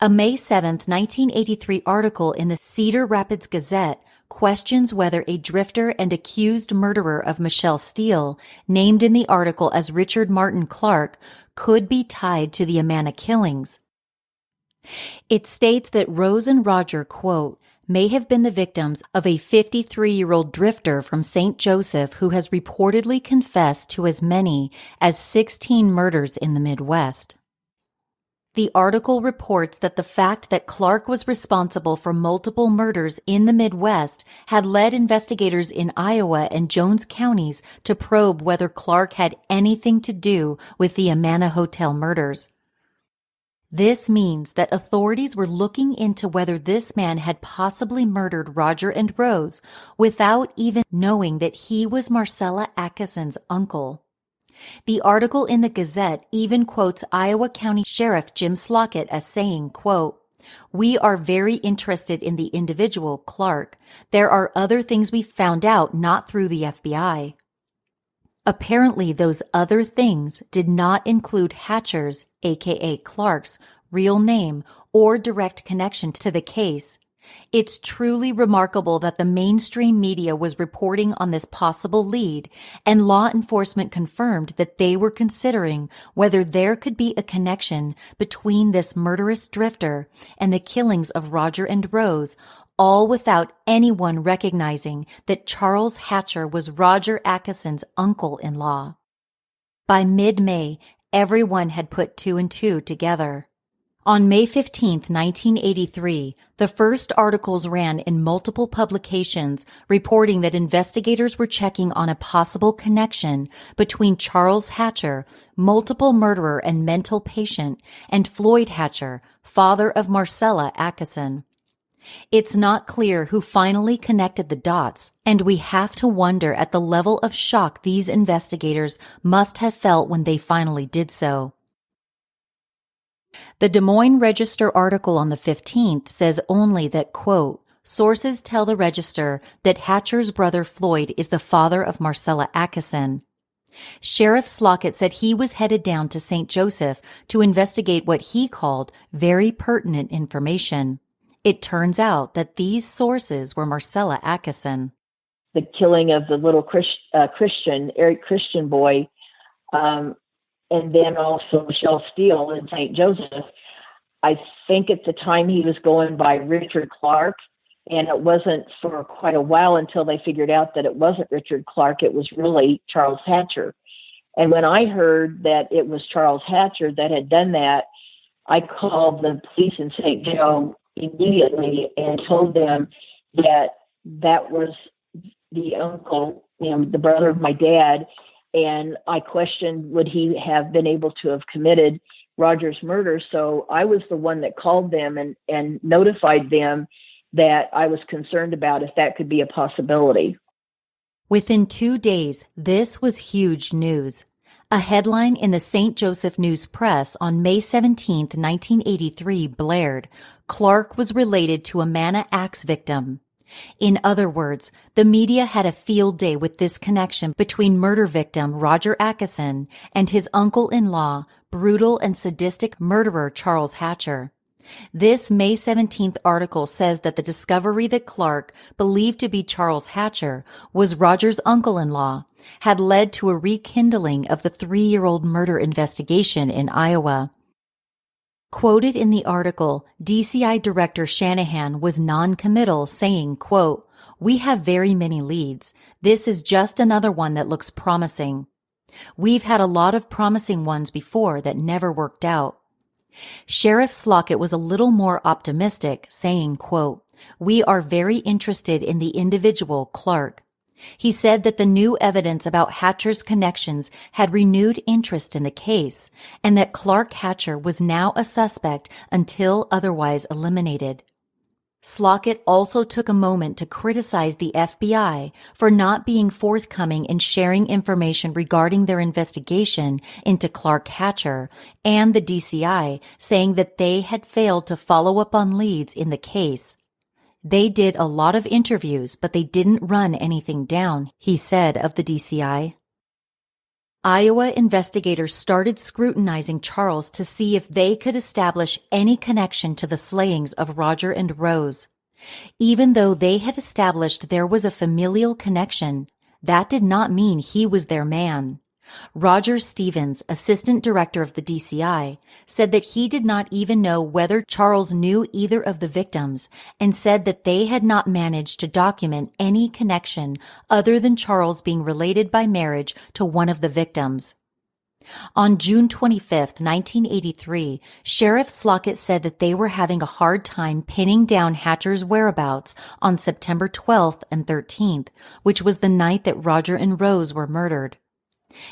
[SPEAKER 7] A May 7, 1983 article in the Cedar Rapids Gazette questions whether a drifter and accused murderer of Michelle Steele, named in the article as Richard Martin Clark, could be tied to the Amana killings. It states that Rose and Roger, quote, may have been the victims of a 53-year-old drifter from St. Joseph who has reportedly confessed to as many as 16 murders in the Midwest. The article reports that the fact that Clark was responsible for multiple murders in the Midwest had led investigators in Iowa and Jones counties to probe whether Clark had anything to do with the Amana Hotel murders. This means that authorities were looking into whether this man had possibly murdered Roger and Rose without even knowing that he was Marcella Atkinson's uncle. The article in the Gazette even quotes Iowa County Sheriff Jim Slockett as saying, quote, "We are very interested in the individual, Clark. There are other things we found out not through the FBI." Apparently, those other things did not include Hatcher's, aka Clark's, real name or direct connection to the case. It's truly remarkable that the mainstream media was reporting on this possible lead, and law enforcement confirmed that they were considering whether there could be a connection between this murderous drifter and the killings of Roger and Rose, all without anyone recognizing that Charles Hatcher was Roger Atkinson's uncle-in-law. By mid-May, everyone had put 2 and 2 together. On May 15, 1983, the first articles ran in multiple publications reporting that investigators were checking on a possible connection between Charles Hatcher, multiple murderer and mental patient, and Floyd Hatcher, father of Marcella Atkinson. It's not clear who finally connected the dots, and we have to wonder at the level of shock these investigators must have felt when they finally did so. The Des Moines Register article on the 15th says only that, quote, sources tell the Register that Hatcher's brother Floyd is the father of Marcella Atkinson. Sheriff Slockett said he was headed down to St. Joseph to investigate what he called very pertinent information. It turns out that these sources were Marcella Atkinson.
[SPEAKER 9] The killing of the little Eric Christian boy, and then also Michelle Steele in St. Joseph. I think at the time he was going by Richard Clark, and it wasn't for quite a while until they figured out that it wasn't Richard Clark, it was really Charles Hatcher. And when I heard that it was Charles Hatcher that had done that, I called the police in St. Joe immediately and told them that that was the uncle, the brother of my dad, and I questioned would he have been able to have committed Roger's murder. So I was the one that called them and notified them that I was concerned about if that could be a possibility.
[SPEAKER 7] Within 2 days, this was huge news. A headline in the St. Joseph News Press on May 17, 1983 blared, Clark was related to a Manna Axe victim. In other words, the media had a field day with this connection between murder victim Roger Atkinson and his uncle-in-law, brutal and sadistic murderer Charles Hatcher. This May 17th article says that the discovery that Clark, believed to be Charles Hatcher, was Roger's uncle-in-law, had led to a rekindling of the 3-year-old murder investigation in Iowa. Quoted in the article, DCI Director Shanahan was non-committal, saying, quote, we have very many leads. This is just another one that looks promising. We've had a lot of promising ones before that never worked out. Sheriff Slockett was a little more optimistic, saying, quote, we are very interested in the individual Clark. He said that the new evidence about Hatcher's connections had renewed interest in the case, and that Clark Hatcher was now a suspect until otherwise eliminated. Slockett also took a moment to criticize the FBI for not being forthcoming in sharing information regarding their investigation into Clark Hatcher, and the DCI, saying that they had failed to follow up on leads in the case. They did a lot of interviews, but they didn't run anything down, he said of the DCI. Iowa investigators started scrutinizing Charles to see if they could establish any connection to the slayings of Roger and Rose. Even though they had established there was a familial connection, that did not mean he was their man. Roger Stevens, assistant director of the DCI, said that he did not even know whether Charles knew either of the victims, and said that they had not managed to document any connection other than Charles being related by marriage to one of the victims. On June 25, 1983, Sheriff Slockett said that they were having a hard time pinning down Hatcher's whereabouts on September 12th and 13th, which was the night that Roger and Rose were murdered.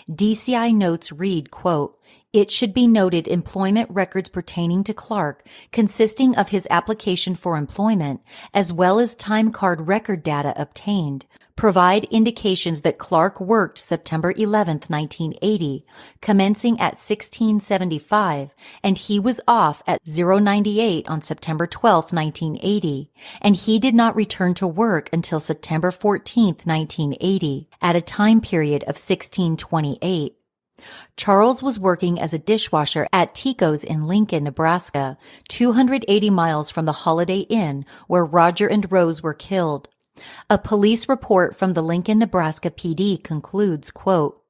[SPEAKER 7] DCI notes read, quote, it should be noted employment records pertaining to Clark, consisting of his application for employment, as well as time card record data obtained, provide indications that Clark worked September 11, 1980, commencing at 1675, and he was off at 098 on September 12, 1980, and he did not return to work until September 14, 1980, at a time period of 1628. Charles was working as a dishwasher at Tico's in Lincoln, Nebraska, 280 miles from the Holiday Inn where Roger and Rose were killed. A police report from the Lincoln, Nebraska PD concludes, quote,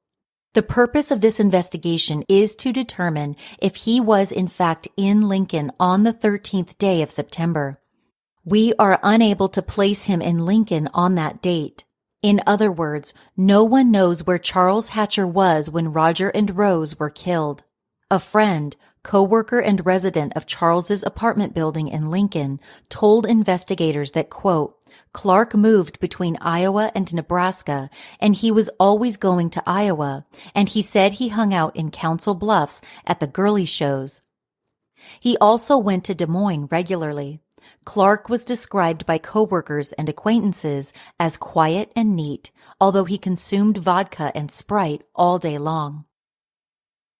[SPEAKER 7] the purpose of this investigation is to determine if he was in fact in Lincoln on the 13th day of September. We are unable to place him in Lincoln on that date. In other words, no one knows where Charles Hatcher was when Roger and Rose were killed. A friend, co-worker and resident of Charles's apartment building in Lincoln told investigators that, quote, Clark moved between Iowa and Nebraska, and he was always going to Iowa, and he said he hung out in Council Bluffs at the girly shows. He also went to Des Moines regularly. Clark was described by coworkers and acquaintances as quiet and neat, although he consumed vodka and Sprite all day long.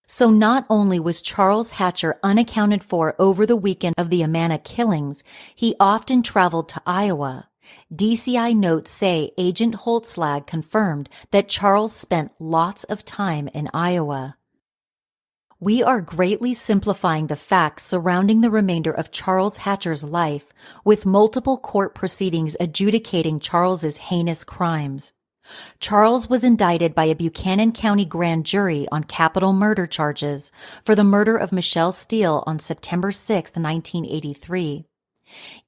[SPEAKER 7] So not only was Charles Hatcher unaccounted for over the weekend of the Amana killings, he often traveled to Iowa. DCI notes say Agent Holtzlag confirmed that Charles spent lots of time in Iowa. We are greatly simplifying the facts surrounding the remainder of Charles Hatcher's life, with multiple court proceedings adjudicating Charles's heinous crimes. Charles was indicted by a Buchanan County grand jury on capital murder charges for the murder of Michelle Steele on September 6, 1983.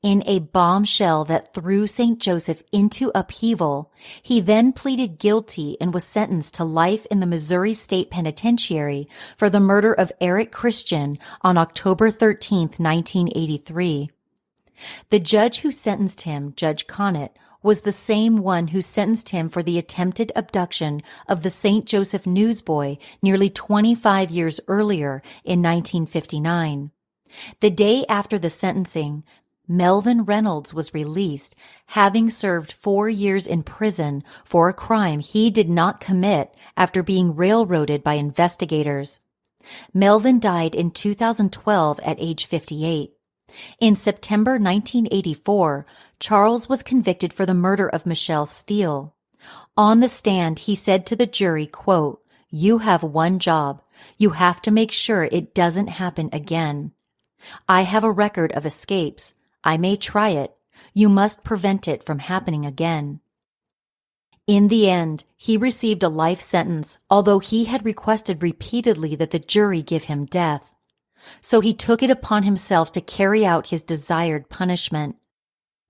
[SPEAKER 7] In a bombshell that threw St. Joseph into upheaval, he then pleaded guilty and was sentenced to life in the Missouri State Penitentiary for the murder of Eric Christian on October 13, 1983. The judge who sentenced him, Judge Connett, was the same one who sentenced him for the attempted abduction of the St. Joseph newsboy nearly 25 years earlier in 1959. The day after the sentencing, Melvin Reynolds was released, having served 4 years in prison for a crime he did not commit after being railroaded by investigators. Melvin died in 2012 at age 58. In September 1984, Charles was convicted for the murder of Michelle Steele. On the stand, he said to the jury, quote, "You have one job. You have to make sure it doesn't happen again. I have a record of escapes. I may try it. You must prevent it from happening again." In the end, he received a life sentence, although he had requested repeatedly that the jury give him death. So he took it upon himself to carry out his desired punishment.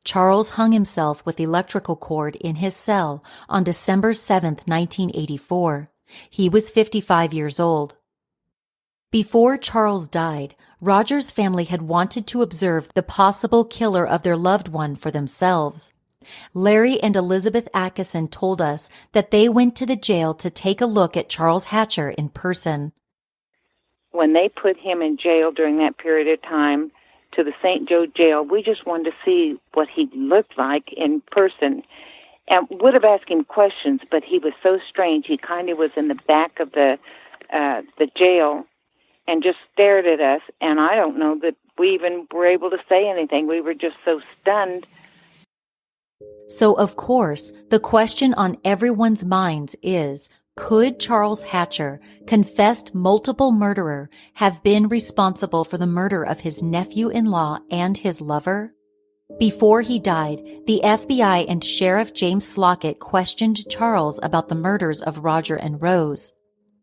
[SPEAKER 7] Charles hung himself with electrical cord in his cell on December 7, 1984. He was 55 years old. Before Charles died, Roger's family had wanted to observe the possible killer of their loved one for themselves. Larry and Elizabeth Atkinson told us that they went to the jail to take a look at Charles Hatcher in person.
[SPEAKER 10] When they put him in jail during that period of time to the St. Joe jail, we just wanted to see what he looked like in person. And would have asked him questions, but he was so strange. He kind of was in the back of the jail and just stared at us. And I don't know that we even were able to say anything. We were just so stunned.
[SPEAKER 7] So, of course, the question on everyone's minds is, could Charles Hatcher, confessed multiple murderer, have been responsible for the murder of his nephew-in-law and his lover? Before he died, the FBI and Sheriff James Slockett questioned Charles about the murders of Roger and Rose.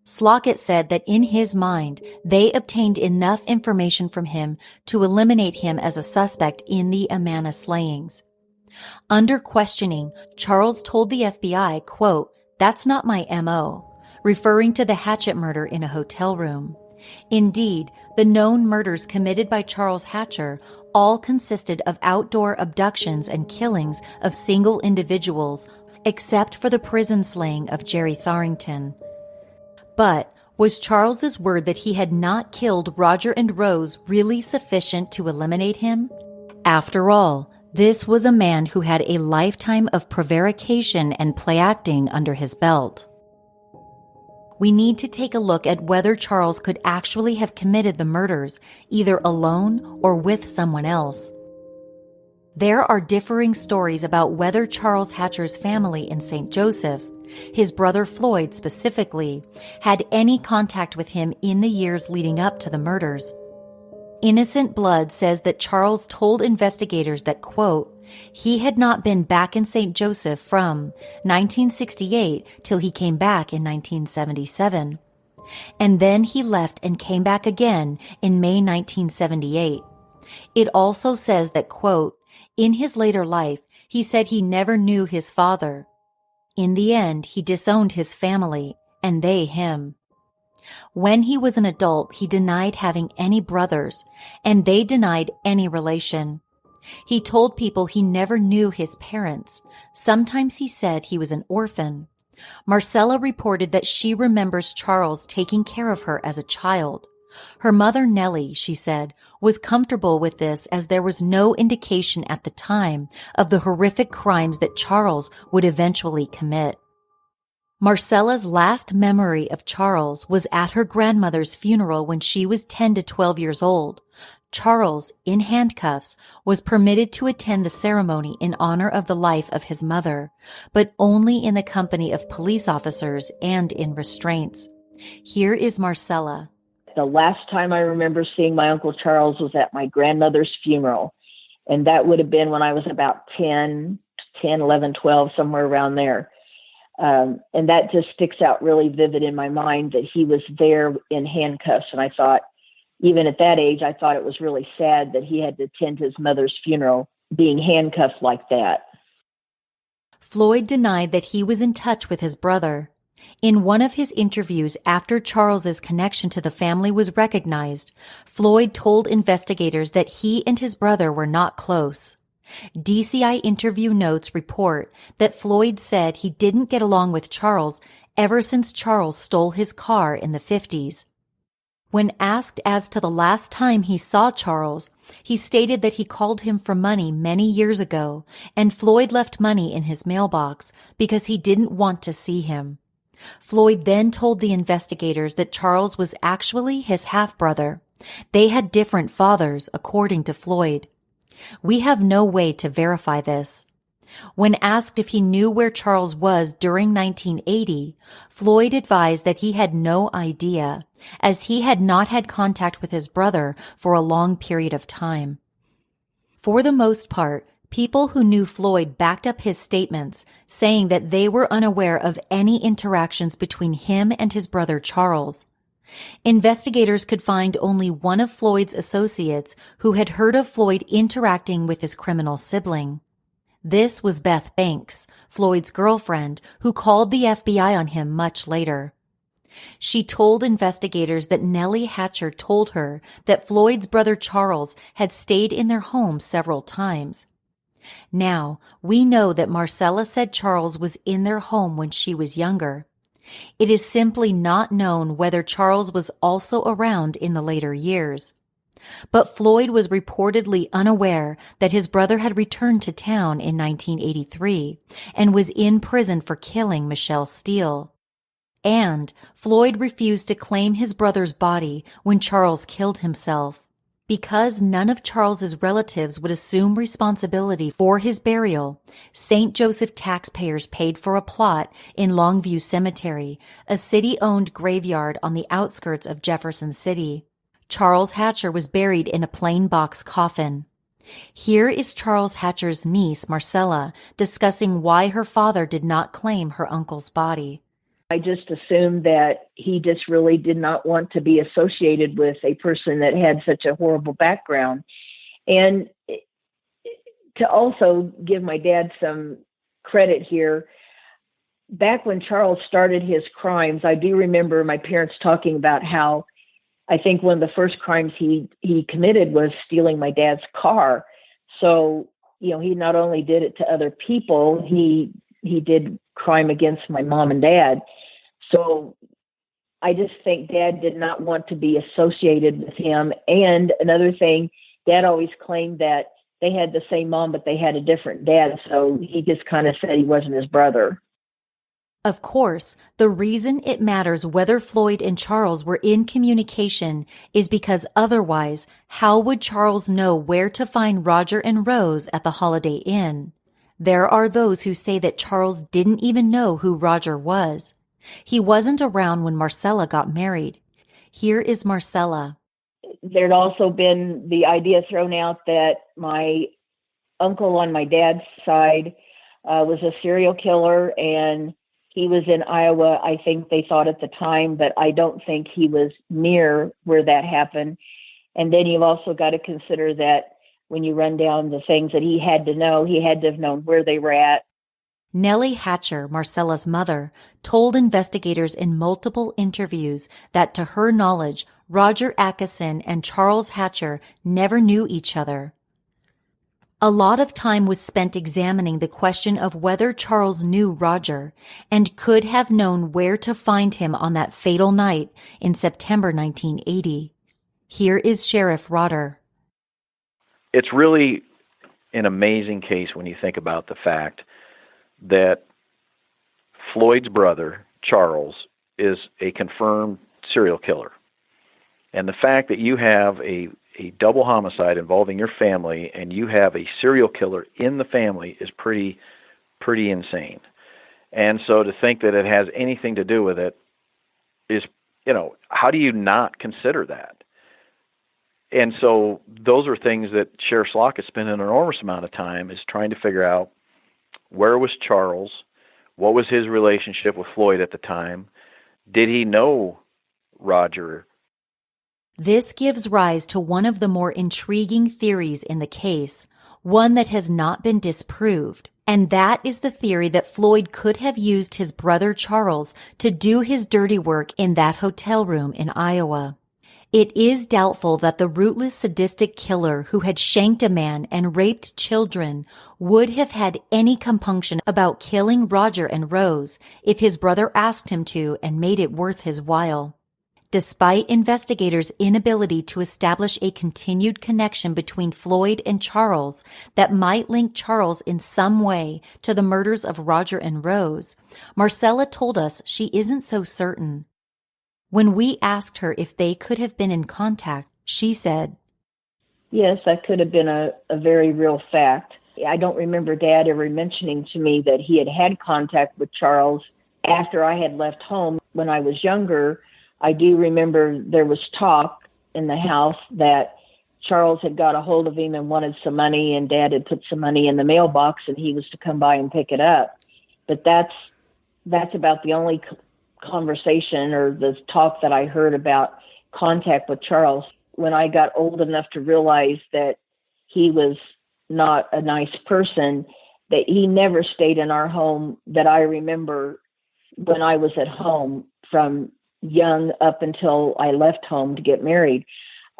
[SPEAKER 7] Slockett said that in his mind, they obtained enough information from him to eliminate him as a suspect in the Amana slayings. Under questioning, Charles told the FBI, quote, "That's not my M.O., referring to the Hatchet murder in a hotel room. Indeed, the known murders committed by Charles Hatcher all consisted of outdoor abductions and killings of single individuals, except for the prison slaying of Jerry Tharrington. But was Charles's word that he had not killed Roger and Rose really sufficient to eliminate him? After all, this was a man who had a lifetime of prevarication and play acting under his belt. We need to take a look at whether Charles could actually have committed the murders, either alone or with someone else. There are differing stories about whether Charles Hatcher's family in St. Joseph, his brother Floyd specifically, had any contact with him in the years leading up to the murders. Innocent Blood says that Charles told investigators that, quote, he had not been back in St. Joseph from 1968 till he came back in 1977. And then he left and came back again in May 1978. It also says that, quote, in his later life, he said he never knew his father. In the end, he disowned his family, and they him. When he was an adult, he denied having any brothers, and they denied any relation. He told people he never knew his parents. Sometimes he said he was an orphan. Marcella reported that she remembers Charles taking care of her as a child. Her mother, Nellie, she said, was comfortable with this as there was no indication at the time of the horrific crimes that Charles would eventually commit. Marcella's last memory of Charles was at her grandmother's funeral when she was 10 to 12 years old. Charles, in handcuffs, was permitted to attend the ceremony in honor of the life of his mother, but only in the company of police officers and in restraints. Here is Marcella.
[SPEAKER 9] The last time I remember seeing my Uncle Charles was at my grandmother's funeral, and that would have been when I was about 10, 11, 12, somewhere around there. And that just sticks out really vivid in my mind that he was there in handcuffs. And I thought, even at that age, I thought it was really sad that he had to attend his mother's funeral being handcuffed like that.
[SPEAKER 7] Floyd denied that he was in touch with his brother. In one of his interviews after Charles's connection to the family was recognized, Floyd told investigators that he and his brother were not close. DCI interview notes report that Floyd said he didn't get along with Charles ever since Charles stole his car in the 50s. When asked as to the last time he saw Charles, he stated that he called him for money many years ago, and Floyd left money in his mailbox because he didn't want to see him. Floyd then told the investigators that Charles was actually his half-brother. They had different fathers, according to Floyd. We have no way to verify this. When asked if he knew where Charles was during 1980, Floyd advised that he had no idea, as he had not had contact with his brother for a long period of time. For the most part, people who knew Floyd backed up his statements, saying that they were unaware of any interactions between him and his brother Charles. Investigators could find only one of Floyd's associates who had heard of Floyd interacting with his criminal sibling. This was Beth Banks, Floyd's girlfriend, who called the FBI on him much later. She told investigators that Nellie Hatcher told her that Floyd's brother Charles had stayed in their home several times. Now, we know that Marcella said Charles was in their home when she was younger. It is simply not known whether Charles was also around in the later years. But Floyd was reportedly unaware that his brother had returned to town in 1983 and was in prison for killing Michelle Steele. And Floyd refused to claim his brother's body when Charles killed himself. Because none of Charles's relatives would assume responsibility for his burial, St. Joseph taxpayers paid for a plot in Longview Cemetery, a city-owned graveyard on the outskirts of Jefferson City. Charles Hatcher was buried in a plain box coffin. Here is Charles Hatcher's niece, Marcella, discussing why her father did not claim her uncle's body.
[SPEAKER 9] I just assumed that he just really did not want to be associated with a person that had such a horrible background. And to also give my dad some credit here, back when Charles started his crimes, I do remember my parents talking about how I think one of the first crimes he committed was stealing my dad's car. So, he not only did it to other people, he did crime against my mom and dad. So I just think Dad did not want to be associated with him. And another thing, Dad always claimed that they had the same mom, but they had a different dad. So he just kind of said he wasn't his brother.
[SPEAKER 7] Of course, the reason it matters whether Floyd and Charles were in communication is because otherwise, how would Charles know where to find Roger and Rose at the Holiday Inn? There are those who say that Charles didn't even know who Roger was. He wasn't around when Marcella got married. Here is Marcella.
[SPEAKER 9] There'd also been the idea thrown out that my uncle on my dad's side was a serial killer, and he was in Iowa, I think they thought at the time, but I don't think he was near where that happened. And then you've also got to consider that when you run down the things that he had to know, he had to have known where they were at.
[SPEAKER 7] Nellie Hatcher, Marcella's mother, told investigators in multiple interviews that to her knowledge, Roger Atkinson and Charles Hatcher never knew each other. A lot of time was spent examining the question of whether Charles knew Roger and could have known where to find him on that fatal night in September 1980. Here is Sheriff Rotter.
[SPEAKER 11] It's really an amazing case when you think about the fact that Floyd's brother, Charles, is a confirmed serial killer. And the fact that you have a double homicide involving your family and you have a serial killer in the family is pretty insane. And so to think that it has anything to do with it is, how do you not consider that? And so those are things that Sheriff Slockett spent an enormous amount of time is trying to figure out where was Charles, what was his relationship with Floyd at the time, did he know Roger?
[SPEAKER 7] This gives rise to one of the more intriguing theories in the case, one that has not been disproved, and that is the theory that Floyd could have used his brother Charles to do his dirty work in that hotel room in Iowa. It is doubtful that the rootless sadistic killer who had shanked a man and raped children would have had any compunction about killing Roger and Rose if his brother asked him to and made it worth his while. Despite investigators' inability to establish a continued connection between Floyd and Charles that might link Charles in some way to the murders of Roger and Rose, Marcella told us she isn't so certain. When we asked her if they could have been in contact, she said,
[SPEAKER 9] Yes, that could have been a very real fact. I don't remember Dad ever mentioning to me that he had had contact with Charles after I had left home. When I was younger, I do remember there was talk in the house that Charles had got a hold of him and wanted some money, and Dad had put some money in the mailbox and he was to come by and pick it up. But that's about the only conversation or the talk that I heard about contact with Charles. When I got old enough to realize that he was not a nice person, that he never stayed in our home that I remember when I was at home from young up until I left home to get married.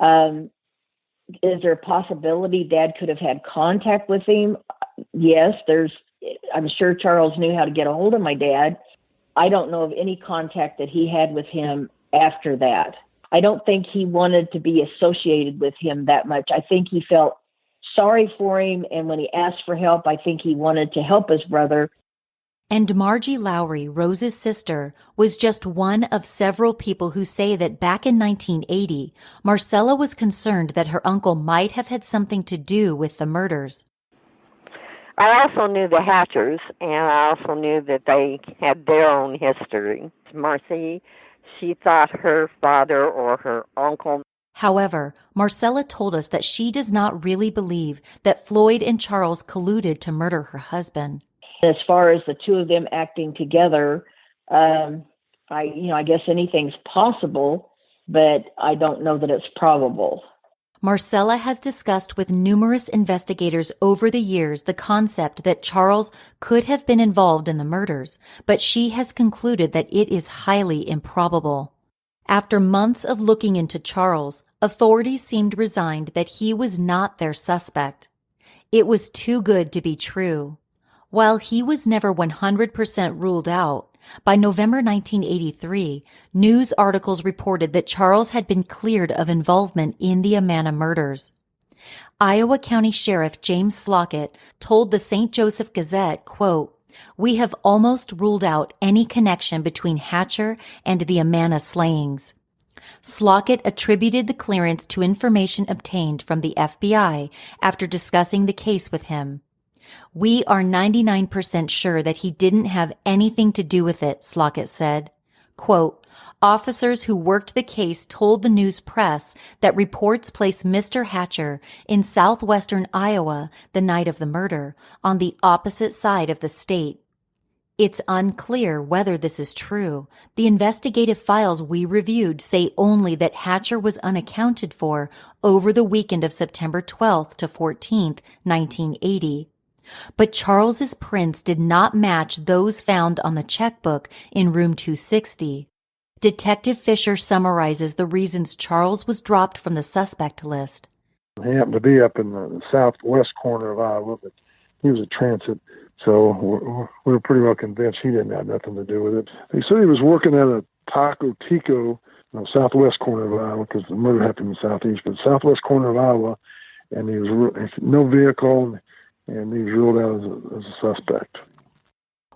[SPEAKER 9] Is there a possibility Dad could have had contact with him? Yes, I'm sure Charles knew how to get a hold of my dad. I don't know of any contact that he had with him after that. I don't think he wanted to be associated with him that much. I think he felt sorry for him, and when he asked for help, I think he wanted to help his brother.
[SPEAKER 7] And Margie Lowry, Rose's sister, was just one of several people who say that back in 1980, Marcella was concerned that her uncle might have had something to do with the murders.
[SPEAKER 12] I also knew the Hatchers, and I also knew that they had their own history. Marcy, she thought her father or her uncle.
[SPEAKER 7] However, Marcella told us that she does not really believe that Floyd and Charles colluded to murder her husband.
[SPEAKER 9] As far as the two of them acting together, I guess anything's possible, but I don't know that it's probable.
[SPEAKER 7] Marcella has discussed with numerous investigators over the years the concept that Charles could have been involved in the murders, but she has concluded that it is highly improbable. After months of looking into Charles, authorities seemed resigned that he was not their suspect. It was too good to be true. While he was never 100% ruled out, by November 1983, news articles reported that Charles had been cleared of involvement in the Amana murders. Iowa County Sheriff James Slockett told the St. Joseph Gazette, quote, "We have almost ruled out any connection between Hatcher and the Amana slayings." Slockett attributed the clearance to information obtained from the FBI after discussing the case with him. "We are 99% sure that he didn't have anything to do with it," Slockett said. Quote, "Officers who worked the case told the news press that reports placed Mr. Hatcher in southwestern Iowa the night of the murder, on the opposite side of the state. It's unclear whether this is true. The investigative files we reviewed say only that Hatcher was unaccounted for over the weekend of September 12th to 14th, 1980. But Charles's prints did not match those found on the checkbook in room 260. Detective Fisher summarizes the reasons Charles was dropped from the suspect list.
[SPEAKER 8] He happened to be up in the southwest corner of Iowa, but he was a transit, so we were pretty well convinced he didn't have nothing to do with it. They said he was working at a Taco Tico southwest corner of Iowa, because the murder happened in the southeast, but southwest corner of Iowa, and he was no vehicle, and he was ruled out as a suspect.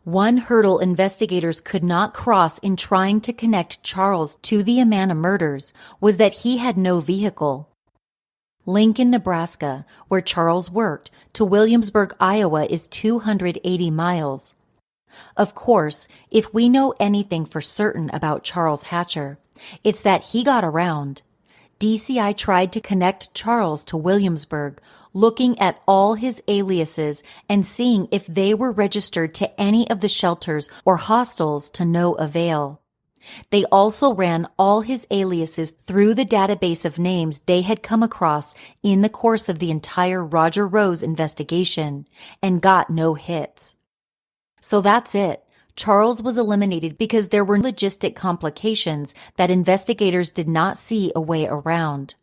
[SPEAKER 7] One hurdle investigators could not cross in trying to connect Charles to the Amana murders was that he had no vehicle. Lincoln, Nebraska, where Charles worked, to Williamsburg, Iowa is 280 miles. Of course, if we know anything for certain about Charles Hatcher, it's that he got around. DCI tried to connect Charles to Williamsburg, looking at all his aliases and seeing if they were registered to any of the shelters or hostels, to no avail. They also ran all his aliases through the database of names they had come across in the course of the entire Roger Rose investigation and got no hits. So that's it. Charles was eliminated because there were logistic complications that investigators did not see a way around.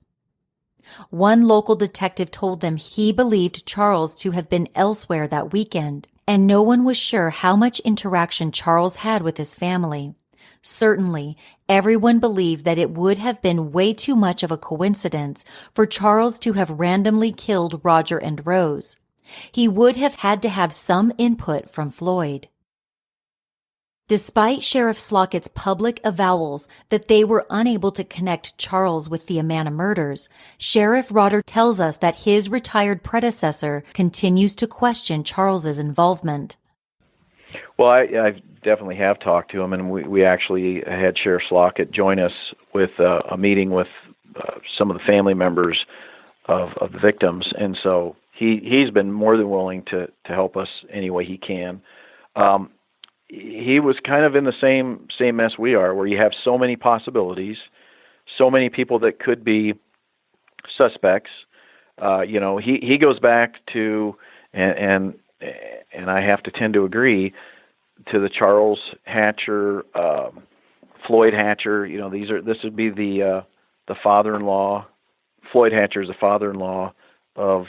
[SPEAKER 7] One local detective told them he believed Charles to have been elsewhere that weekend, and no one was sure how much interaction Charles had with his family. Certainly, everyone believed that it would have been way too much of a coincidence for Charles to have randomly killed Roger and Rose. He would have had to have some input from Floyd. Despite Sheriff Slockett's public avowals that they were unable to connect Charles with the Amana murders, Sheriff Rotter tells us that his retired predecessor continues to question Charles's involvement.
[SPEAKER 11] Well, I definitely have talked to him, and we actually had Sheriff Slockett join us with a meeting with some of the family members of the victims, and so he's been more than willing to help us any way he can. He was kind of in the same mess we are, where you have so many possibilities, so many people that could be suspects. He goes back to, and I have to tend to agree, to the Charles Hatcher, Floyd Hatcher. This would be the father-in-law. Floyd Hatcher is the father-in-law of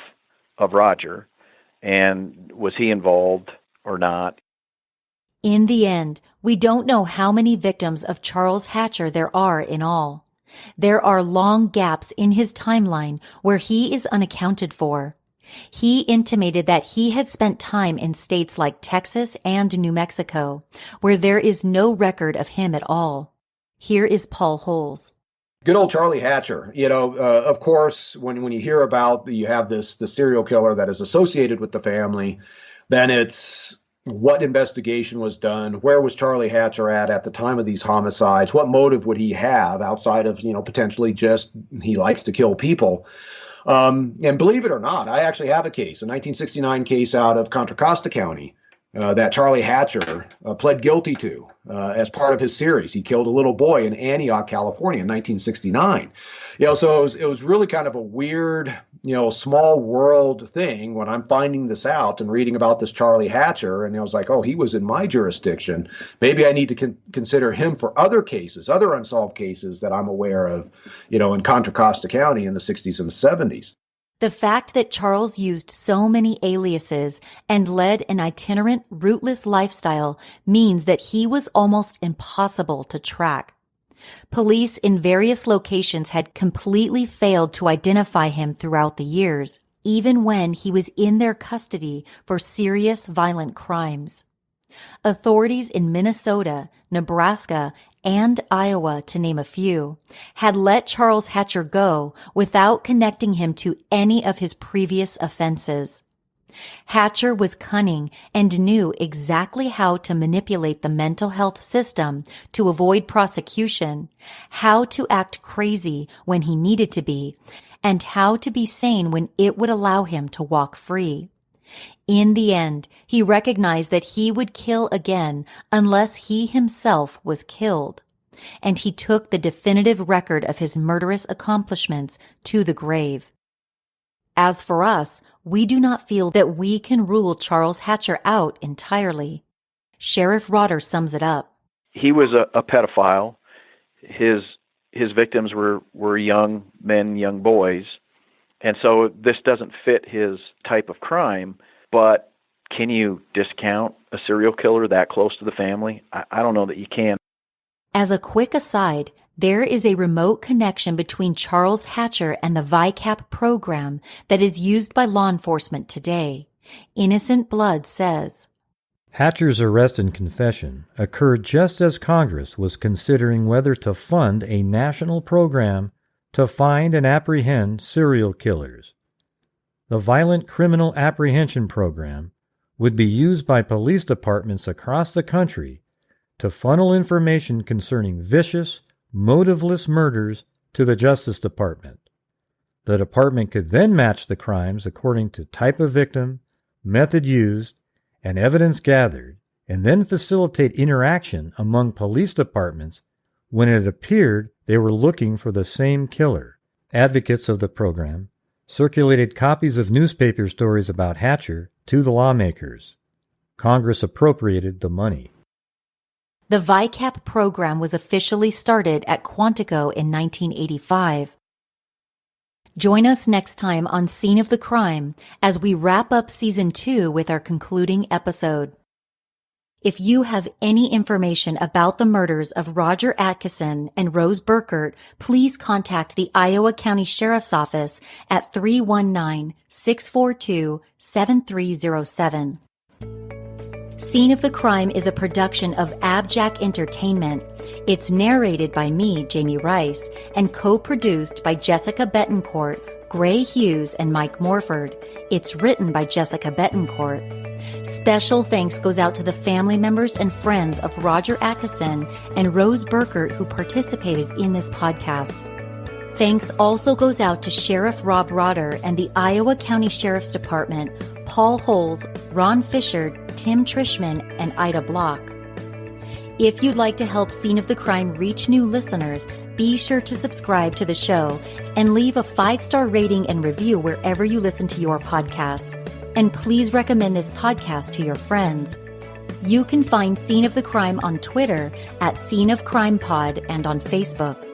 [SPEAKER 11] Roger, and was he involved or not?
[SPEAKER 7] In the end, we don't know how many victims of Charles Hatcher there are in all. There are long gaps in his timeline where he is unaccounted for. He intimated that he had spent time in states like Texas and New Mexico, where there is no record of him at all. Here is Paul Holes.
[SPEAKER 13] Good old Charlie Hatcher. Of course, when you hear about you have the serial killer that is associated with the family, then it's what investigation was done, where was Charlie Hatcher at the time of these homicides, what motive would he have outside of, potentially just he likes to kill people. And believe it or not, I actually have a 1969 case out of Contra Costa County that Charlie Hatcher pled guilty to as part of his series. He killed a little boy in Antioch, California in 1969. So it was really kind of a weird, small world thing when I'm finding this out and reading about this Charlie Hatcher. And I was like, oh, he was in my jurisdiction. Maybe I need to consider him for other cases, other unsolved cases that I'm aware of, in Contra Costa County in the 60s and the 70s.
[SPEAKER 7] The fact that Charles used so many aliases and led an itinerant, rootless lifestyle means that he was almost impossible to track. Police in various locations had completely failed to identify him throughout the years, even when he was in their custody for serious violent crimes. Authorities in Minnesota, Nebraska, and Iowa, to name a few, had let Charles Hatcher go without connecting him to any of his previous offenses. Hatcher was cunning and knew exactly how to manipulate the mental health system to avoid prosecution, how to act crazy when he needed to be, and how to be sane when it would allow him to walk free. In the end, he recognized that he would kill again unless he himself was killed, and he took the definitive record of his murderous accomplishments to the grave. As for us, we do not feel that we can rule Charles Hatcher out entirely. Sheriff Rotter sums it up.
[SPEAKER 11] He was a pedophile. His victims were young men, young boys, and so this doesn't fit his type of crime. But can you discount a serial killer that close to the family? I don't know that you can.
[SPEAKER 7] As a quick aside, There is a remote connection between Charles Hatcher and the VICAP program that is used by law enforcement today. Innocent Blood says,
[SPEAKER 14] Hatcher's arrest and confession occurred just as Congress was considering whether to fund a national program to find and apprehend serial killers. The Violent Criminal Apprehension Program would be used by police departments across the country to funnel information concerning vicious, motiveless murders to the Justice Department. The department could then match the crimes according to type of victim, method used, and evidence gathered, and then facilitate interaction among police departments when it appeared they were looking for the same killer. Advocates of the program circulated copies of newspaper stories about Hatcher to the lawmakers. Congress appropriated the money.
[SPEAKER 7] The VICAP program was officially started at Quantico in 1985. Join us next time on Scene of the Crime as we wrap up Season 2 with our concluding episode. If you have any information about the murders of Roger Atkinson and Rose Burkert, please contact the Iowa County Sheriff's Office at 319-642-7307. Scene of the Crime is a production of AbJack Entertainment. It's narrated by me, Jamie Rice, and co-produced by Jessica Betancourt, Gray Hughes, and Mike Morford. It's written by Jessica Betancourt. Special thanks goes out to the family members and friends of Roger Atkinson and Rose Burkert who participated in this podcast. Thanks also goes out to Sheriff Rob Rotter and the Iowa County Sheriff's Department, Paul Holes, Ron Fisher, Tim Trishman, and Ida Block. If you'd like to help Scene of the Crime reach new listeners, be sure to subscribe to the show and leave a 5-star rating and review wherever you listen to your podcasts. And please recommend this podcast to your friends. You can find Scene of the Crime on Twitter at Scene of Crime Pod and on Facebook.